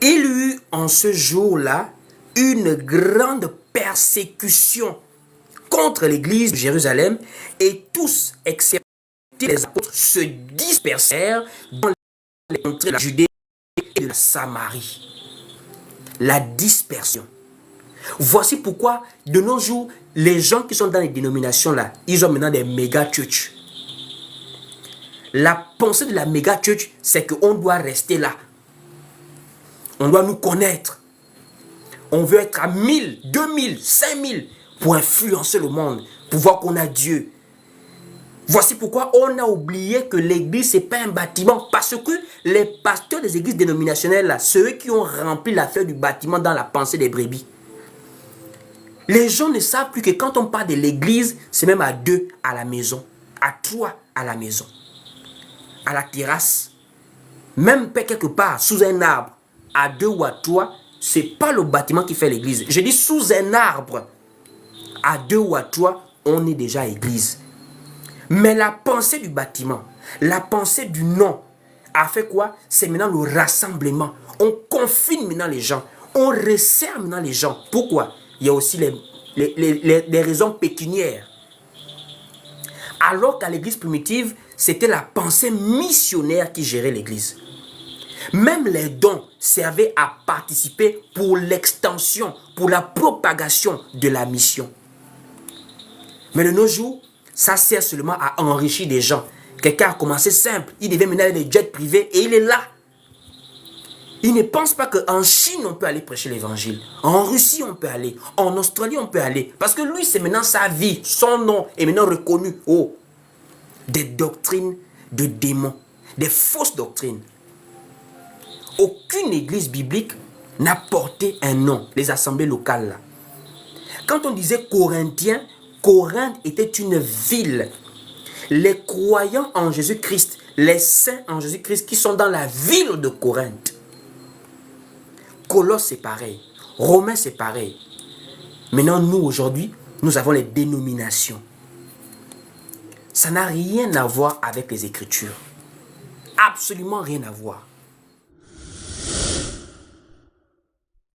il y eut en ce jour-là une grande persécution contre l'église de Jérusalem et tous, excepté les apôtres, se dispersèrent dans les contrées de la Judée et de la Samarie. La dispersion. Voici pourquoi de nos jours, les gens qui sont dans les dénominations là, ils ont maintenant des méga church. La pensée de la méga church, c'est qu'on doit rester là. On doit nous connaître. On veut être à 1000, 2000, 5000 pour influencer le monde, pour voir qu'on a Dieu. Voici pourquoi on a oublié que l'église, ce n'est pas un bâtiment. Parce que les pasteurs des églises dénominationnelles, là, ceux qui ont rempli l'affaire du bâtiment dans la pensée des brebis. Les gens ne savent plus que quand on parle de l'église, c'est même à 2 à la maison, à 3 à la maison, à la terrasse, même quelque part sous un arbre, à 2 ou à 3, ce n'est pas le bâtiment qui fait l'église. Je dis sous un arbre, à 2 ou à 3, on est déjà église. Mais la pensée du bâtiment, la pensée du nom, a fait quoi? C'est maintenant le rassemblement. On confine maintenant les gens. On resserre maintenant les gens. Pourquoi? Il y a aussi les raisons pécuniaires. Alors qu'à l'église primitive, c'était la pensée missionnaire qui gérait l'église. Même les dons servaient à participer pour l'extension, pour la propagation de la mission. Mais de nos jours, ça sert seulement à enrichir des gens. Quelqu'un a commencé simple, il devait mener des jets privés et il est là. Ils ne pensent pas qu'en Chine, on peut aller prêcher l'évangile. En Russie, on peut aller. En Australie, on peut aller. Parce que lui, c'est maintenant sa vie. Son nom est maintenant reconnu. Oh, des doctrines de démons. Des fausses doctrines. Aucune église biblique n'a porté un nom. Les assemblées locales, là. Quand on disait Corinthiens, Corinthe était une ville. Les croyants en Jésus-Christ, les saints en Jésus-Christ qui sont dans la ville de Corinthe. Colosse, c'est pareil. Romains, c'est pareil. Maintenant, nous, aujourd'hui, nous avons les dénominations. Ça n'a rien à voir avec les Écritures. Absolument rien à voir.